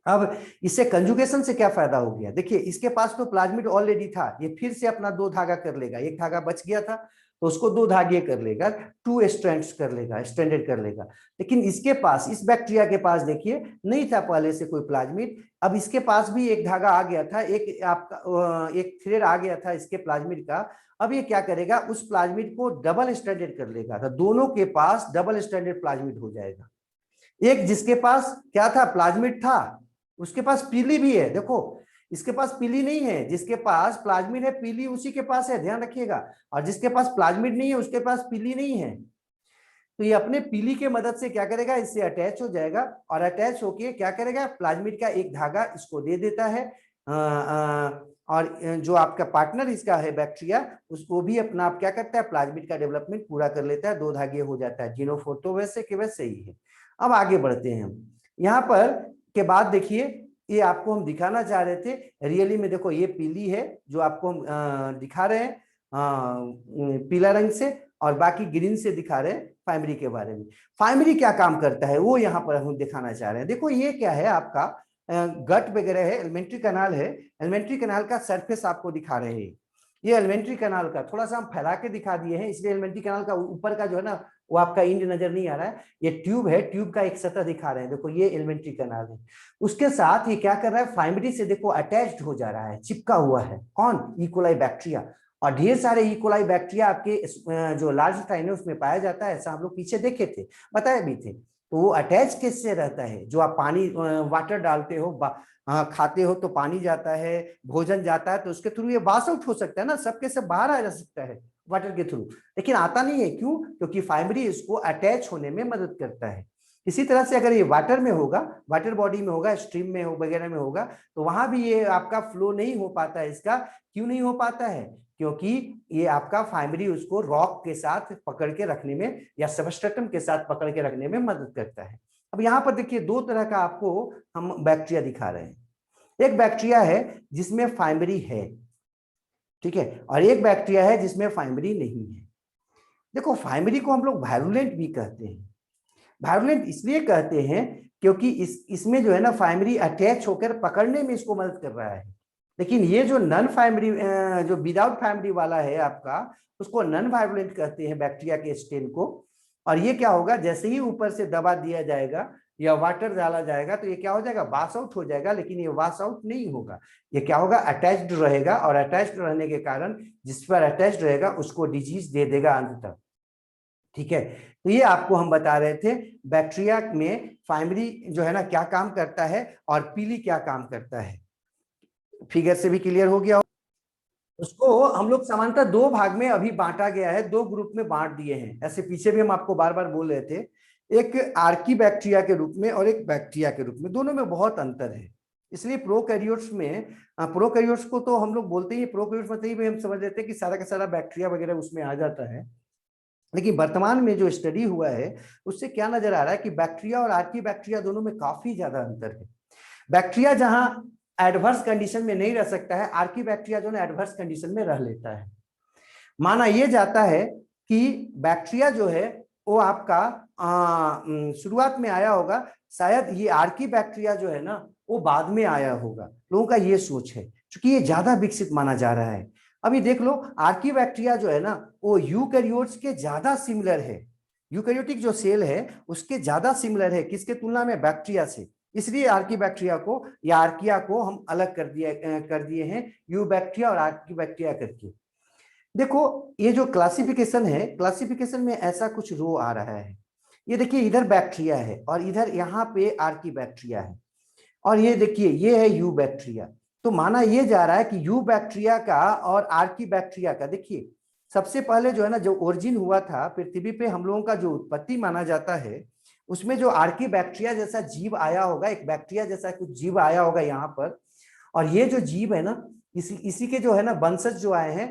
अब इससे कंजुगेशन से क्या फायदा हो गया, देखिए इसके पास तो प्लाज्मिड ऑलरेडी था, ये फिर से अपना दो धागा कर लेगा, एक धागा बच गया था तो उसको दो धागे कर लेगा, टू स्ट्रैंड्स कर लेगा, स्ट्रैंडेड कर लेगा। लेकिन इसके पास, इस बैक्टीरिया के पास देखिए नहीं था पहले से कोई प्लाज्मिड, अब इसके पास भी एक धागा आ गया था, एक आपका एक थ्रेड आ गया था इसके प्लाज्मिड का। अब ये क्या करेगा, उस प्लाज्मिड को डबल स्ट्रैंडेड कर लेगा, तो दोनों के पास डबल स्ट्रैंडेड प्लाज्मिड हो जाएगा। एक जिसके पास क्या था, प्लाज्मिड था, उसके पास पीली भी है। देखो इसके पास पीली नहीं है, जिसके पास प्लाज्मिड है पीली उसी के पास है, ध्यान रखिएगा, और जिसके पास प्लाज्मिड नहीं है उसके पास पीली नहीं है। तो ये अपने पीली के मदद से क्या करेगा, इससे अटैच हो जाएगा, और अटैच होके क्या करेगा, प्लाज्मिड का एक धागा इसको दे देता है, और जो आपका पार्टनर इसका है बैक्टीरिया, उसको भी अपना आप क्या करता है, प्लाज्मिड का डेवलपमेंट पूरा कर लेता है, दो धागे हो जाता है, जीनोफोर। तो वैसे के वैसे ही है। अब आगे बढ़ते हैं हम, यहाँ पर के बाद देखिए ये आपको हम दिखाना चाह रहे थे, रियली में देखो ये पीली है जो आपको हम दिखा रहे हैं पीला रंग से, और बाकी ग्रीन से दिखा रहे हैं फाइमरी के बारे में। फाइमरी क्या काम करता है वो यहाँ पर हम दिखाना चाह रहे हैं। देखो ये क्या है, आपका गट वगैरह है, एलिमेंट्री कैनाल है, एलिमेंट्री कैनाल का सरफेस आपको दिखा रहे हैं। ये एलिमेंट्री कैनाल का थोड़ा सा हम फैला के दिखा दिए हैं, इसलिए एलिमेंट्री कैनाल का ऊपर का जो है ना वो आपका इंड नजर नहीं आ रहा है, ये ट्यूब है, ट्यूब का एक सतह दिखा रहे हैं। देखो ये एलिमेंट्री कैनाल है, उसके साथ ये क्या कर रहा है, फाइमरी से देखो अटैच्ड हो जा रहा है, चिपका हुआ है। कौन, इकोलाई बैक्टीरिया, और ढेर सारे इकोलाई बैक्टीरिया आपके जो लार्ज इंटेस्टाइन है उसमें पाया जाता है, ऐसा हम लोग पीछे देखे थे, बताए भी थे। तो वो अटैच किससे रहता है, जो आप पानी वाटर डालते हो, खाते हो तो पानी जाता है, भोजन जाता है, तो उसके थ्रू ये पास आउट हो सकता है ना, सबके सब बाहर आ जा सकता है वाटर के थ्रू, लेकिन आता नहीं है। क्यों, क्योंकि फाइमरी इसको अटैच होने में मदद करता है। इसी तरह से अगर ये वाटर में होगा, वाटर बॉडी में होगा, स्ट्रीम में हो वगैरह में होगा, तो वहां भी ये आपका फ्लो नहीं हो पाता है। इसका क्यों नहीं हो पाता है, क्योंकि ये आपका फाइमरी उसको रॉक के साथ पकड़ के रखने में या सबस्ट्रेटम के साथ पकड़ के रखने में मदद करता है। अब यहाँ पर देखिए दो तरह का आपको हम बैक्टीरिया दिखा रहे हैं। एक बैक्टीरिया है जिसमें फाइमरी है, ठीक है, और एक बैक्टीरिया है जिसमें फाइमरी नहीं है। देखो फाइमरी को हम लोग वायरुलेंट भी कहते हैं। वायरुलेंट इसलिए कहते हैं क्योंकि इसमें जो है ना फाइमरी अटैच होकर पकड़ने में इसको मदद कर रहा है। लेकिन ये जो नॉन प्राइमरी जो विदाउट प्राइमरी वाला है आपका, उसको नॉन वायलेंट कहते हैं बैक्टीरिया के स्टेन को। और ये क्या होगा, जैसे ही ऊपर से दबा दिया जाएगा या वाटर डाला जाएगा तो ये क्या हो जाएगा, वाश आउट हो जाएगा। लेकिन ये वाश आउट नहीं होगा, ये क्या होगा, अटैच्ड रहेगा, और अटैच्ड रहने के कारण जिस पर अटैच्ड रहेगा उसको डिजीज दे देगा अंत तक। ठीक है, तो ये आपको हम बता रहे थे बैक्टीरिया में प्राइमरी जो है ना क्या काम करता है और पीली क्या काम करता है। फिगर से भी क्लियर हो गया। उसको हम लोग सामान्यतः दो भाग में अभी बांटा गया है, दो ग्रुप में बांट दिए हैं। ऐसे पीछे भी हम आपको बार बार बोल रहे थे, एक आर्की बैक्टीरिया के रूप में और एक बैक्टीरिया के रूप में, दोनों में बहुत अंतर है। इसलिए प्रोकैरियोट्स में, प्रोकैरियोट्स को तो हम लोग बोलते ही प्रोकैरियोट्स मतलब ही हम समझ लेते हैं कि सारा का सारा बैक्टीरिया वगैरह उसमें आ जाता है। लेकिन वर्तमान में जो स्टडी हुआ है उससे क्या नजर आ रहा है कि बैक्टीरिया और आर्की बैक्टीरिया दोनों में काफी ज्यादा अंतर है। बैक्टीरिया जहां एडवर्स कंडीशन में नहीं रह सकता है, आर्की बैक्टीरिया जो है एडवर्स कंडीशन में रह लेता है। माना यह जाता है कि बैक्टीरिया जो है वो आपका शुरुआत में आया होगा, शायद ये आर्की बैक्टीरिया जो है ना वो बाद में आया होगा। लोगों का ये सोच है, क्योंकि ये ज्यादा विकसित माना जा रहा है। अभी देख लो, आर्की बैक्टीरिया जो है ना वो यूकैरियोट्स के ज्यादा सिमिलर है, यूकैरियोटिक जो सेल है उसके ज्यादा सिमिलर है किसके तुलना में, बैक्टीरिया से। इसलिए आर्की बैक्टीरिया को या आर्किया को हम अलग कर दिए हैं यू बैक्टीरिया और आर्की बैक्टीरिया करके। देखो ये जो क्लासिफिकेशन है, क्लासिफिकेशन में ऐसा कुछ रो आ रहा है। ये देखिए इधर बैक्टीरिया है और इधर यहाँ पे आर्की बैक्टीरिया है, और ये देखिए ये है यू बैक्टीरिया। तो माना ये जा रहा है कि यू बैक्टीरिया का और आर्की बैक्टीरिया का, देखिए सबसे पहले जो है ना जो ओरिजिन हुआ था पृथ्वी पे हम लोगों का जो उत्पत्ति माना जाता है, उसमें जो आर्की बैक्टीरिया जैसा जीव आया होगा, एक बैक्टीरिया जैसा कुछ जीव आया होगा यहाँ पर। और ये जो जीव है ना इसी के जो है ना वंशज जो आए हैं,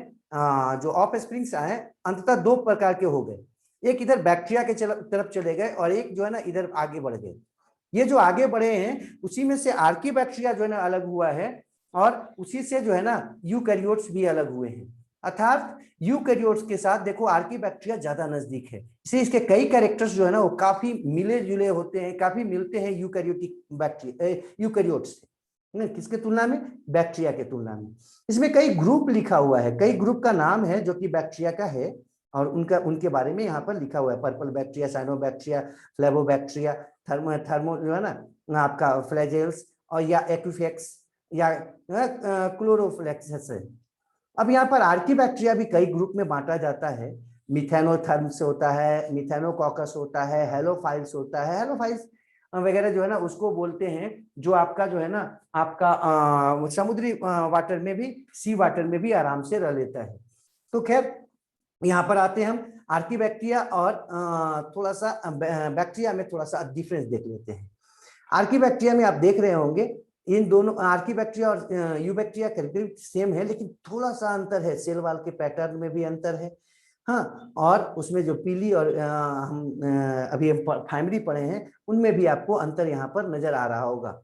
जो ऑफ स्प्रिंग्स आए हैं, अंततः दो प्रकार के हो गए। एक इधर बैक्टीरिया के तरफ चले गए और एक जो है ना इधर आगे बढ़ गए। ये जो आगे बढ़े हैं उसी में से आर्की बैक्टीरिया जो है ना अलग हुआ है, और उसी से जो है ना यूकैरियोट्स भी अलग हुए हैं। अर्थात यूकैरियोट्स के साथ देखो आर्की बैक्टीरिया ज्यादा नजदीक है, इसलिए इसके कई कैरेक्टर्स जो है ना वो काफी मिले जुले होते हैं, काफी मिलते हैं यूकैरियोटिक बैक्टीरिया यूकैरियोट्स से। किसके तुलना में, बैक्टीरिया के तुलना में। इसमें कई ग्रुप लिखा हुआ है, कई ग्रुप का नाम है जो कि बैक्टीरिया का है, और उनके बारे में यहाँ पर लिखा हुआ है। पर्पल बैक्टीरिया, साइनोबैक्टीरिया, फ्लेवोबैक्टीरिया, थर्मो जो है ना आपका फ्लैजेल्स, और या एक्विफेक्स या क्लोरोफ्लेक्स है। अब यहाँ पर आर्की बैक्टीरिया भी कई ग्रुप में बांटा जाता है। मिथेनोथर्म्स होता है, मिथेनोकॉकस होता है, हेलोफाइल्स होता है। हेलोफाइल्स वगैरह जो है ना उसको बोलते हैं जो आपका जो है ना आपका समुद्री वाटर में भी, सी वाटर में भी आराम से रह लेता है। तो खैर यहाँ पर आते हैं हम आर्की बैक्टीरिया और थोड़ा सा बैक्टीरिया में थोड़ा सा डिफरेंस देख लेते हैं। आर्की बैक्टीरिया में आप देख रहे होंगे इन दोनों आर्की बैक्टीरिया और यू बैक्टीरिया करीब सेम है, लेकिन थोड़ा सा अंतर है, सेल वाल के पैटर्न में भी अंतर है। हाँ, और उसमें जो पीली और हम अभी प्राइमरी पढ़े हैं उनमें भी आपको अंतर यहाँ पर नजर आ रहा होगा।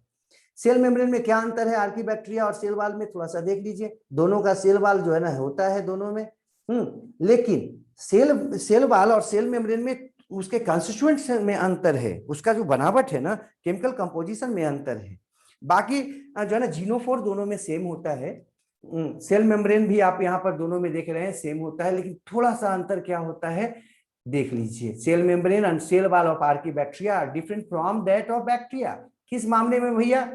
सेल मेम्ब्रेन में क्या अंतर है आर्की बैक्टीरिया और सेल वाल में, थोड़ा सा देख लीजिए। दोनों का सेल वाल जो है ना होता है दोनों में, लेकिन सेल वाल और सेल मेम्ब्रेन में उसके कंस्टिट्यूएंट्स में अंतर है, उसका जो बनावट है ना, केमिकल कंपोजिशन में अंतर है। बाकी जो है ना जीनोफोर दोनों में सेम होता है। सेल मेम्ब्रेन भी आप यहाँ पर दोनों में देख रहे हैं सेम होता है, लेकिन थोड़ा सा अंतर क्या होता है देख लीजिए। Cell membrane and cell wall of archaebacteria are different from that of bacteria. किस मामले में भैया,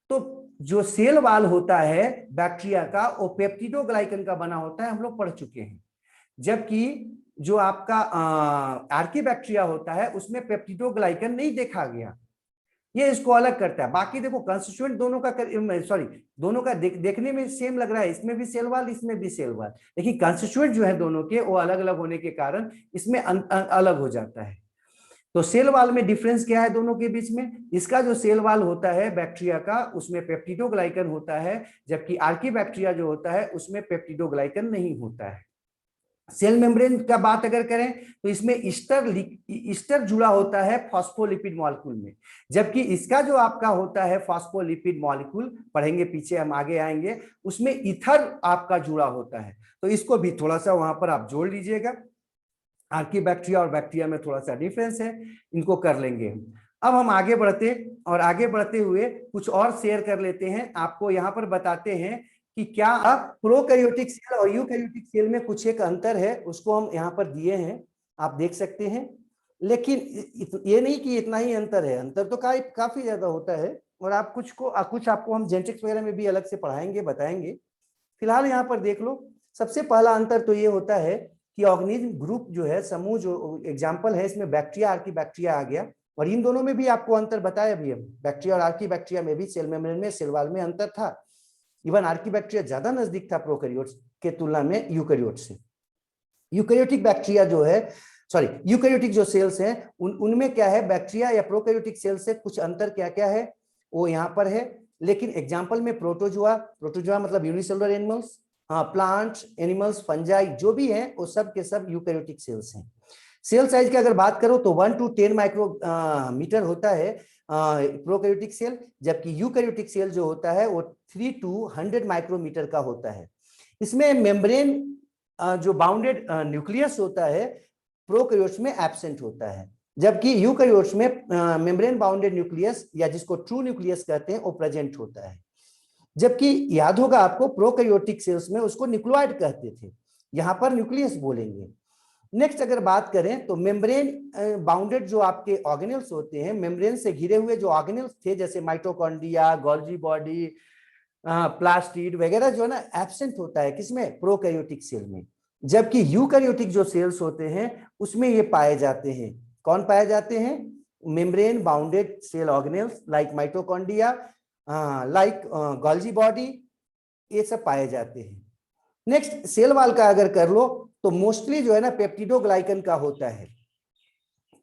तो जो सेल वॉल होता है बैक्टीरिया का वो पेप्टिडोग्लाइकन का बना होता है, हम लोग पढ़ चुके हैं। जबकि जो आपका आर्की बैक्टीरिया होता है उसमें पेप्टिडोग्लाइकन नहीं देखा गया, ये इसको अलग करता है। बाकी देखो कंस्टिट्यूएंट दोनों का दोनों का देखने में सेम लग रहा है, इसमें भी सेल वाल इसमें भी सेल वाल, लेकिन कंस्टिट्यूएंट जो है दोनों के वो अलग अलग होने के कारण इसमें अलग हो जाता है। तो सेल वाल में डिफरेंस क्या है दोनों के बीच में, इसका जो सेल वाल होता है बैक्टीरिया का उसमें पेप्टिडोग्लाइकन होता है, जबकि आर्की बैक्टीरिया जो होता है उसमें पेप्टिडोग्लाइकन नहीं होता है। सेल मेम्ब्रेन का बात अगर करें तो इसमें ईस्टर जुड़ा होता है फॉस्फोलिपिड मॉलिक्यूल में, जबकि इसका जो आपका होता है फॉस्फोलिपिड मॉलिक्यूल, पढ़ेंगे पीछे हम आगे आएंगे, उसमें ईथर आपका जुड़ा होता है। तो इसको भी थोड़ा सा वहां पर आप जोड़ लीजिएगा। आर्की बैक्टीरिया और बैक्टीरिया में थोड़ा सा डिफरेंस है, इनको कर लेंगे। अब हम आगे बढ़ते और आगे बढ़ते हुए कुछ और शेयर कर लेते हैं, आपको यहाँ पर बताते हैं कि क्या प्रोकैरियोटिक सेल और यूकैरियोटिक सेल में कुछ एक अंतर है, उसको हम यहाँ पर दिए हैं, आप देख सकते हैं। लेकिन ये नहीं कि इतना ही अंतर है, अंतर तो काफी ज्यादा होता है, और आप कुछ आपको हम जेनेटिक्स वगैरह में भी अलग से पढ़ाएंगे, बताएंगे। फिलहाल यहाँ पर देख लो, सबसे पहला अंतर तो ये होता है कि ऑर्गेनिज्म ग्रुप जो है, समूह जो एग्जाम्पल है, इसमें बैक्टीरिया, आर्कीबैक्टीरिया आ गया, और इन दोनों में भी आपको अंतर बताया भी हम, बैक्टीरिया और आर्कीबैक्टीरिया में भी सेल मेम्ब्रेन में, सेल वॉल में अंतर था। इवन आर्कीबैक्टीरिया ज्यादा नजदीक था प्रोकैरियोट्स के तुलना में यूकैरियोट से। यूकैरियोटिक बैक्टीरिया जो है, सॉरी यूकैरियोटिक जो सेल्स हैं उनमें क्या है, बैक्टीरिया या प्रोकैरियोटिक सेल से कुछ अंतर क्या क्या है वो यहाँ पर है। लेकिन एग्जाम्पल में प्रोटोजुआ, प्रोटोजुआ मतलब यूनिसेलुलर एनिमल्स, हाँ प्लांट्स, एनिमल्स, फंजाई जो भी हैं वो सब के सब यूकैरियोटिक सेल्स हैं। सेल साइज की अगर बात करो तो 1 to 10 माइक्रोमीटर होता है प्रोकैरियोटिक सेल, जबकि यूकैरियोटिक सेल जो होता है वो 3 to 100 माइक्रोमीटर का होता है। इसमें मेम्ब्रेन जो बाउंडेड न्यूक्लियस होता है प्रोकैरियोट्स में एब्सेंट होता है, जबकि यूकैरियोट्स में मेम्ब्रेन बाउंडेड न्यूक्लियस या जिसको ट्रू न्यूक्लियस कहते हैं वो प्रेजेंट होता है। जबकि याद होगा आपको प्रोकैरियोटिक सेल्स में उसको न्यूक्लियोइड कहते थे, यहाँ पर न्यूक्लियस बोलेंगे। नेक्स्ट अगर बात करें तो मेम्ब्रेन बाउंडेड जो आपके ऑर्गेनेल्स होते हैं, मेम्ब्रेन से घिरे हुए जो ऑर्गेनेल्स थे जैसे माइटोकॉन्ड्रिया, गोल्जी बॉडी, प्लास्टिड वगैरह जो है ना एब्सेंट होता है किसमें, प्रोकैरियोटिक सेल में। जबकि यूकैरियोटिक जो सेल्स होते हैं उसमें ये पाए जाते हैं। कौन पाए जाते हैं, membrane bounded cell organelles like mitochondria, like Golgi body, ये सब पाए जाते हैं। नेक्स्ट सेल वॉल का अगर कर लो तो मोस्टली जो है ना पेप्टिडोग्लाइकन का होता है,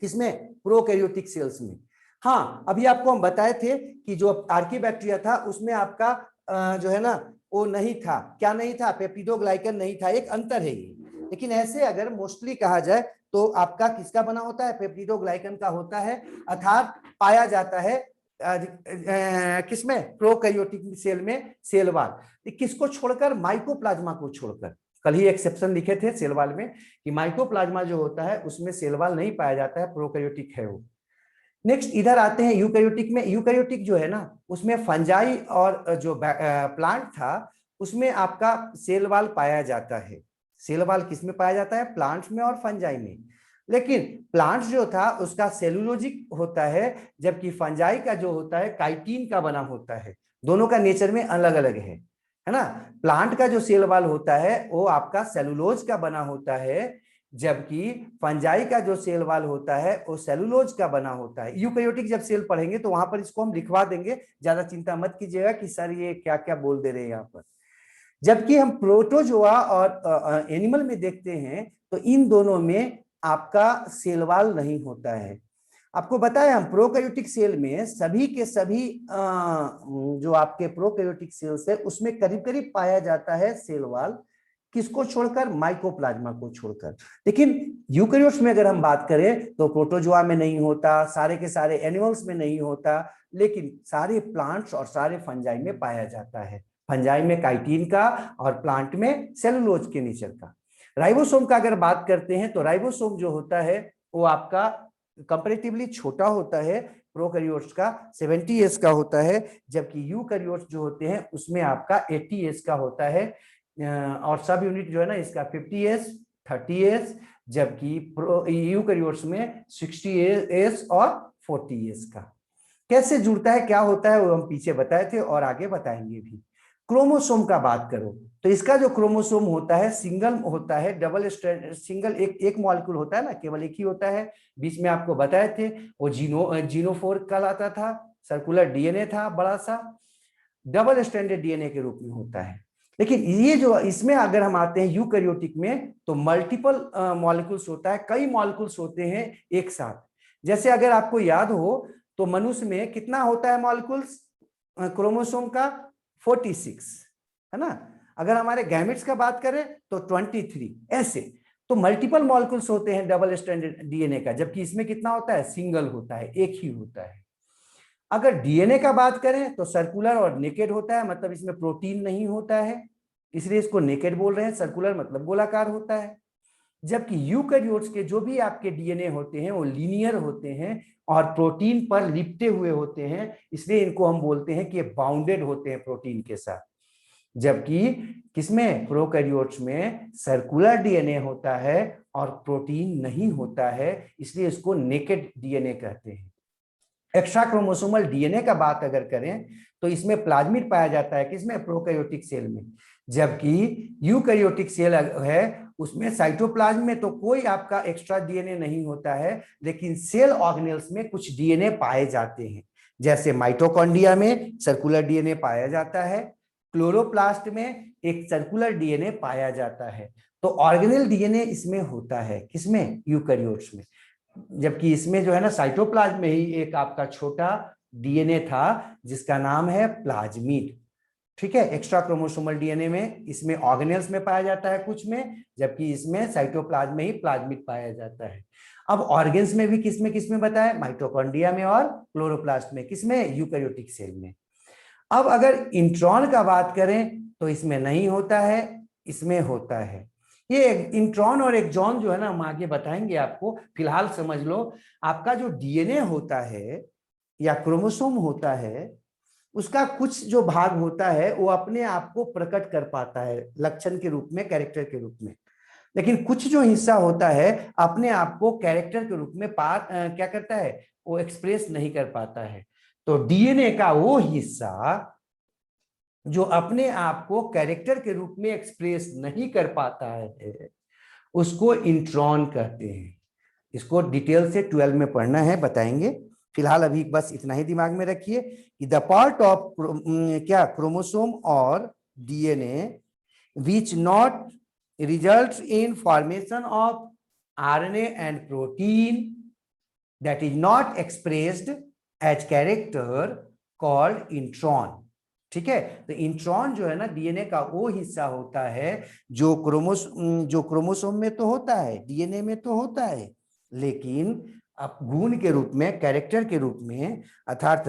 किसमें, प्रोकैरियोटिक सेल्स में। हाँ अभी आपको हम बताए थे कि जो आर्कीबैक्टीरिया था उसमें आपका जो है ना वो नहीं था, क्या नहीं था, पेप्टिडोग्लाइकन नहीं था, एक अंतर है ये। लेकिन ऐसे अगर मोस्टली कहा जाए तो आपका किसका बना होता है, पेप्टिडोग्लाइकन का होता है, अर्थात पाया जाता है किसमें, प्रोकैरियोटिक सेल में, सेल वॉल किसको छोड़कर, माइकोप्लाज्मा को छोड़कर। कल ही एक्सेप्शन लिखे थे सेल वॉल में कि माइकोप्लाज्मा जो होता है उसमें सेल वॉल नहीं पाया जाता है, प्रोकैरियोटिक है वो। नेक्स्ट इधर आते हैं यूकैरियोटिक में। यूकैरियोटिक जो है ना उसमें फंजाई और जो प्लांट था उसमें आपका सेल वॉल पाया जाता है। सेल वॉल किसमें पाया जाता है, प्लांट्स में और फंजाई में। लेकिन प्लांट्स जो था उसका सेलुलोजिक होता है, जबकि फंजाई का जो होता है काइटिन का बना होता है। दोनों का नेचर में अलग अलग है ना। प्लांट का जो सेल वॉल होता है वो आपका सेलुलोज का बना होता है, जबकि फंजाई का जो सेल वॉल होता है वो सेलुलोज का बना होता है। यूकैरियोटिक जब सेल पढ़ेंगे तो वहां पर इसको हम लिखवा देंगे, ज्यादा चिंता मत कीजिएगा कि सर ये क्या क्या बोल दे रहे हैं यहाँ पर। जबकि हम प्रोटोजोआ और एनिमल में देखते हैं तो इन दोनों में आपका सेल वॉल नहीं होता है। आपको बताया हम प्रोकैरियोटिक सेल में सभी के सभी जो आपके प्रोकैरियोटिक सेल्स है उसमें करीब करीब पाया जाता है सेल वॉल, किसको छोड़कर, माइकोप्लाज्मा को छोड़कर। लेकिन यूकैरियोट्स में अगर हम बात करें तो प्रोटोजोआ में नहीं होता, सारे के सारे एनिमल्स में नहीं होता, लेकिन सारे प्लांट्स और सारे फंजाई में पाया जाता है। फंजाई में काइटिन का और प्लांट में सेलुलोज के नेचर का। राइबोसोम का अगर बात करते हैं तो राइबोसोम जो होता है वो आपका कंपैरेटिवली छोटा होता है, प्रोकैरियोट्स का 70 एस का होता है, जबकि यूकैरियोट्स जो होते हैं उसमें आपका 80 एस का होता है, और सब यूनिट जो है ना इसका 50 एस, 30 एस, जबकि यूकैरियोट्स में 60 एस और 40 एस का। कैसे जुड़ता है, क्या होता है वो हम पीछे बताए थे और आगे बताएंगे भी। क्रोमोसोम का बात करो तो इसका जो क्रोमोसोम होता है सिंगल होता है, डबल स्ट्रैंड, सिंगल एक मॉलिक्यूल होता है ना, केवल एक ही होता है। बीच में आपको बताए थे वो जीनोफोर कहलाता था, सर्कुलर डीएनए था बड़ा सा, डबल स्ट्रैंडेड डीएनए के रूप में होता है। लेकिन ये जो इसमें अगर हम आते हैं यूकैरियोटिक में तो मल्टीपल मॉलिक्यूल्स होता है, कई मॉलिक्यूल्स होते हैं एक साथ। जैसे अगर आपको याद हो तो मनुष्य में कितना होता है मॉलिक्यूल्स क्रोमोसोम का, 46 है ना। अगर हमारे गैमेट्स का बात करें तो 23 ऐसे। तो मल्टीपल मॉलिक्यूल्स होते हैं डबल स्ट्रैंडेड डीएनए का, जबकि इसमें कितना होता है, सिंगल होता है, एक ही होता है। अगर डीएनए का बात करें तो सर्कुलर और नेकेड होता है, मतलब इसमें प्रोटीन नहीं होता है, इसलिए इसको नेकेड बोल रहे हैं। सर्कुलर मतलब गोलाकार होता है। जबकि यूकैरियोट्स के जो भी आपके डीएनए होते हैं वो लीनियर होते हैं और प्रोटीन पर लिपटे हुए होते हैं, इसलिए इनको हम बोलते हैं कि बाउंडेड होते हैं प्रोटीन के साथ। जबकि किसमें, प्रोकैरियोट्स में सर्कुलर डीएनए होता है और प्रोटीन नहीं होता है, इसलिए इसको नेकेड डीएनए कहते हैं। एक्स्ट्रा क्रोमोसोमल डीएनए का बात अगर करें तो इसमें प्लाज्मिड पाया जाता है, किसमें, प्रोकैरियोटिक सेल में। जबकि यूकैरियोटिक सेल है उसमें साइटोप्लाज्म में तो कोई आपका एक्स्ट्रा डीएनए नहीं होता है, लेकिन सेल ऑर्गेनेल्स में कुछ डीएनए पाए जाते हैं। जैसे माइटोकॉन्ड्रिया में सर्कुलर डीएनए पाया जाता है, क्लोरोप्लास्ट में एक सर्कुलर डीएनए पाया जाता है। तो ऑर्गेनेल डीएनए इसमें होता है, किसमें, यूकैरियोट्स में। जबकि इसमें जो है ना साइटोप्लाज्म में ही एक आपका छोटा डीएनए था जिसका नाम है प्लाज्मिड। ठीक है, एक्स्ट्रा क्रोमोसोमल डीएनए में इसमें ऑर्गेनेल्स में पाया जाता है कुछ में, जबकि इसमें साइटोप्लाज्म में ही प्लाज्मिड पाया जाता है। अब ऑर्गेन्स में भी किसमें बताया, माइटोकॉन्ड्रिया में और क्लोरोप्लास्ट में, किसमें, यूकैरियोटिक सेल में। अब अगर इंट्रॉन का बात करें तो इसमें नहीं होता है, इसमें होता है। ये इंट्रॉन और एक्सॉन जो है ना हम आगे बताएंगे आपको, फिलहाल समझ लो आपका जो डीएनए होता है या क्रोमोसोम होता है उसका कुछ जो भाग होता है वो अपने आप को प्रकट कर पाता है लक्षण के रूप में, कैरेक्टर के रूप में। लेकिन कुछ जो हिस्सा होता है अपने आप को कैरेक्टर के रूप में क्या करता है, वो एक्सप्रेस नहीं कर पाता है। तो डीएनए का वो हिस्सा जो अपने आप को कैरेक्टर के रूप में एक्सप्रेस नहीं कर पाता है उसको इंट्रॉन कहते हैं। इसको डिटेल से 12 में पढ़ना है, बताएंगे। फिलहाल अभी बस इतना ही दिमाग में रखिए कि द पार्ट ऑफ क्या क्रोमोसोम और DNA which not results in formation of RNA and protein that is not expressed as character called intron. ठीक है, तो इंट्रॉन जो है ना डीएनए का वो हिस्सा होता है जो क्रोमोसोम में तो होता है, डीएनए में तो होता है, लेकिन अब गुण के रूप में, कैरेक्टर के रूप में, अर्थात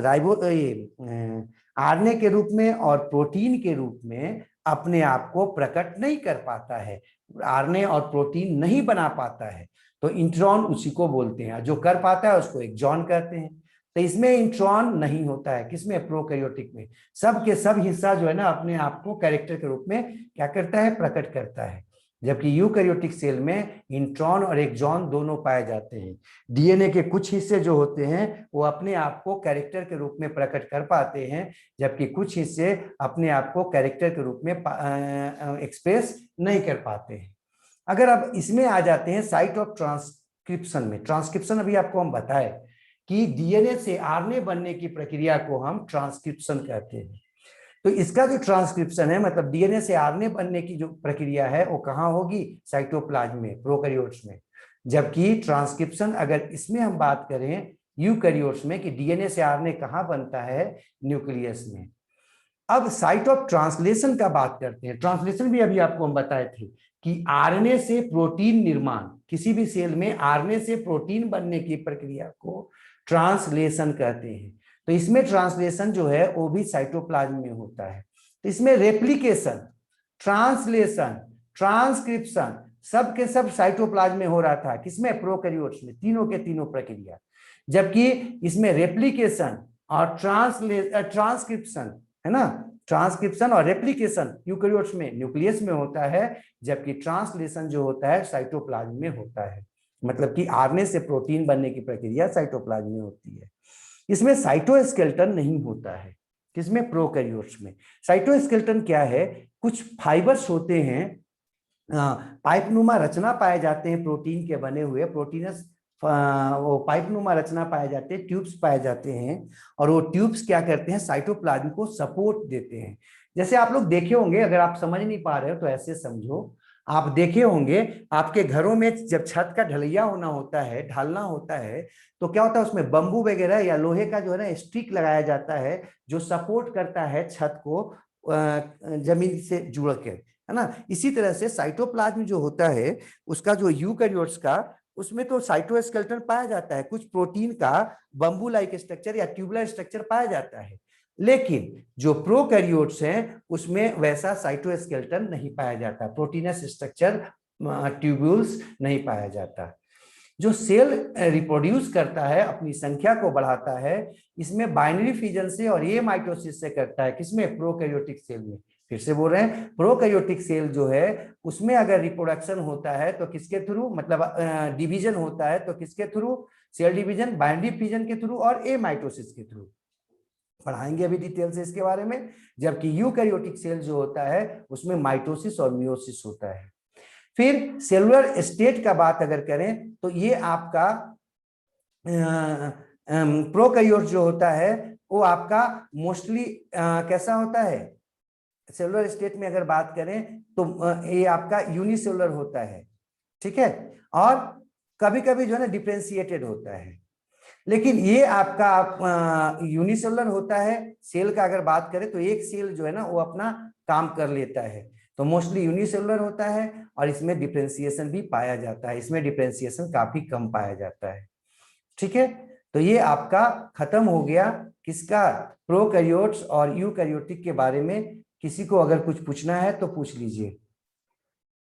आरएनए के रूप में और प्रोटीन के रूप में अपने आप को प्रकट नहीं कर पाता है, आरएनए और प्रोटीन नहीं बना पाता है। तो इंट्रॉन उसी को बोलते हैं, जो कर पाता है उसको एक्सॉन कहते हैं। तो इसमें इंट्रॉन नहीं होता है, किसमें, प्रोकैरियोटिक में। सब के सब हिस्सा जो है ना अपने आप को कैरेक्टर के रूप में क्या करता है, प्रकट करता है। जबकि यूकैरियोटिक सेल में इंट्रॉन और एक्सॉन दोनों पाए जाते हैं। डीएनए के कुछ हिस्से जो होते हैं वो अपने आप को कैरेक्टर के रूप में प्रकट कर पाते हैं, जबकि कुछ हिस्से अपने आप को कैरेक्टर के रूप में एक्सप्रेस नहीं कर पाते हैं। अगर अब इसमें आ जाते हैं साइट ऑफ ट्रांसक्रिप्शन में। ट्रांसक्रिप्शन अभी आपको हम बताए कि डीएनए से आरएनए बनने की प्रक्रिया को हम ट्रांसक्रिप्शन कहते हैं। तो इसका जो ट्रांसक्रिप्शन है, मतलब डीएनए से आरएनए बनने की जो प्रक्रिया है वो कहाँ होगी, साइटोप्लाज्म में, प्रोकैरियोट्स में। जबकि ट्रांसक्रिप्शन अगर इसमें हम बात करें यूकैरियोट्स में कि डीएनए से आरएनए कहाँ बनता है, न्यूक्लियस में। अब साइट ऑफ ट्रांसलेशन का बात करते हैं। ट्रांसलेशन भी अभी आपको हम बताए थे कि आरएनए से प्रोटीन निर्माण, किसी भी सेल में आरएनए से प्रोटीन बनने की प्रक्रिया को ट्रांसलेशन कहते हैं। तो इसमें ट्रांसलेशन जो है वो भी साइटोप्लाज्म में होता है। तो इसमें रेप्लिकेशन, ट्रांसलेशन, ट्रांसक्रिप्शन सब के सब साइटोप्लाज्म में हो रहा था, किसमें, प्रोकैरियोट्स में, तीनों के तीनों प्रक्रिया। जबकि इसमें रेप्लिकेशन और ट्रांसक्रिप्शन है ना, ट्रांसक्रिप्शन और रेप्लिकेशन यूकैरियोट्स में न्यूक्लियस में होता है, जबकि ट्रांसलेशन जो होता है साइटोप्लाज्म में होता है। मतलब कि आरएनए से प्रोटीन बनने की प्रक्रिया साइटोप्लाज्म में होती है। इसमें साइटोस्केलेटन नहीं होता है, किसमें, प्रोकैरियोट्स में। साइटोस्केलेटन क्या है, कुछ फाइबर्स होते हैं, पाइपनुमा रचना पाए जाते हैं प्रोटीन के बने हुए, प्रोटीनस वो पाइपनुमा रचना पाए जाते हैं, ट्यूब्स पाए जाते हैं, और वो ट्यूब्स क्या करते हैं, साइटोप्लाज्म को सपोर्ट देते हैं। जैसे आप लोग देखे होंगे, अगर आप समझ नहीं पा रहे हो तो ऐसे समझो, आप देखे होंगे आपके घरों में जब छत का ढलैया होना होता है, ढालना होता है, तो क्या होता है उसमें बंबू वगैरह या लोहे का जो है ना स्टिक लगाया जाता है जो सपोर्ट करता है छत को जमीन से जुड़ के, है ना। इसी तरह से साइटोप्लाज्म जो होता है उसका जो यूकैरियोट्स का, उसमें तो साइटोस्केलेटन पाया जाता है, कुछ प्रोटीन का बंबू लाइक स्ट्रक्चर या ट्यूबुलर स्ट्रक्चर पाया जाता है। लेकिन जो प्रोकैरियोट्स हैं उसमें वैसा साइटोस्केलेटन नहीं पाया जाता, प्रोटीनस स्ट्रक्चर ट्यूब्यूल्स नहीं पाया जाता। जो सेल रिप्रोड्यूस करता है, अपनी संख्या को बढ़ाता है, इसमें बाइनरी फिजन से और ये माइटोसिस से करता है। किसमें? प्रोकैरियोटिक सेल में। फिर से बोल रहे हैं, प्रोकैरियोटिक सेल जो है उसमें अगर रिप्रोडक्शन होता है तो किसके थ्रू, मतलब डिवीजन होता है तो किसके through? Cell division, binary fission के थ्रू और ए माइटोसिस के थ्रू। पढ़ाएंगे अभी डिटेल से इसके बारे में। जबकि यूकैरियोटिक सेल जो होता है उसमें माइटोसिस और मियोसिस होता है। फिर सेलुलर स्टेट का बात अगर करें तो ये आपका प्रोकैरियोट जो होता है वो आपका मोस्टली कैसा होता है? सेलुलर स्टेट में अगर बात करें तो ये आपका यूनिसेलुलर होता है, ठीक है, और कभी कभी जो है ना डिफरेंशिएटेड होता है। लेकिन ये आपका यूनिसेलुलर होता है। सेल का अगर बात करें तो एक सेल जो है ना वो अपना काम कर लेता है, तो मोस्टली यूनिसेलुलर होता है और इसमें डिफरेंशिएशन भी पाया जाता है। इसमें डिफरेंशिएशन काफी कम पाया जाता है, ठीक है। तो ये आपका खत्म हो गया किसका? प्रोकैरियोट्स और यूकैरियोटिक के बारे में। किसी को अगर कुछ पूछना है तो पूछ लीजिए।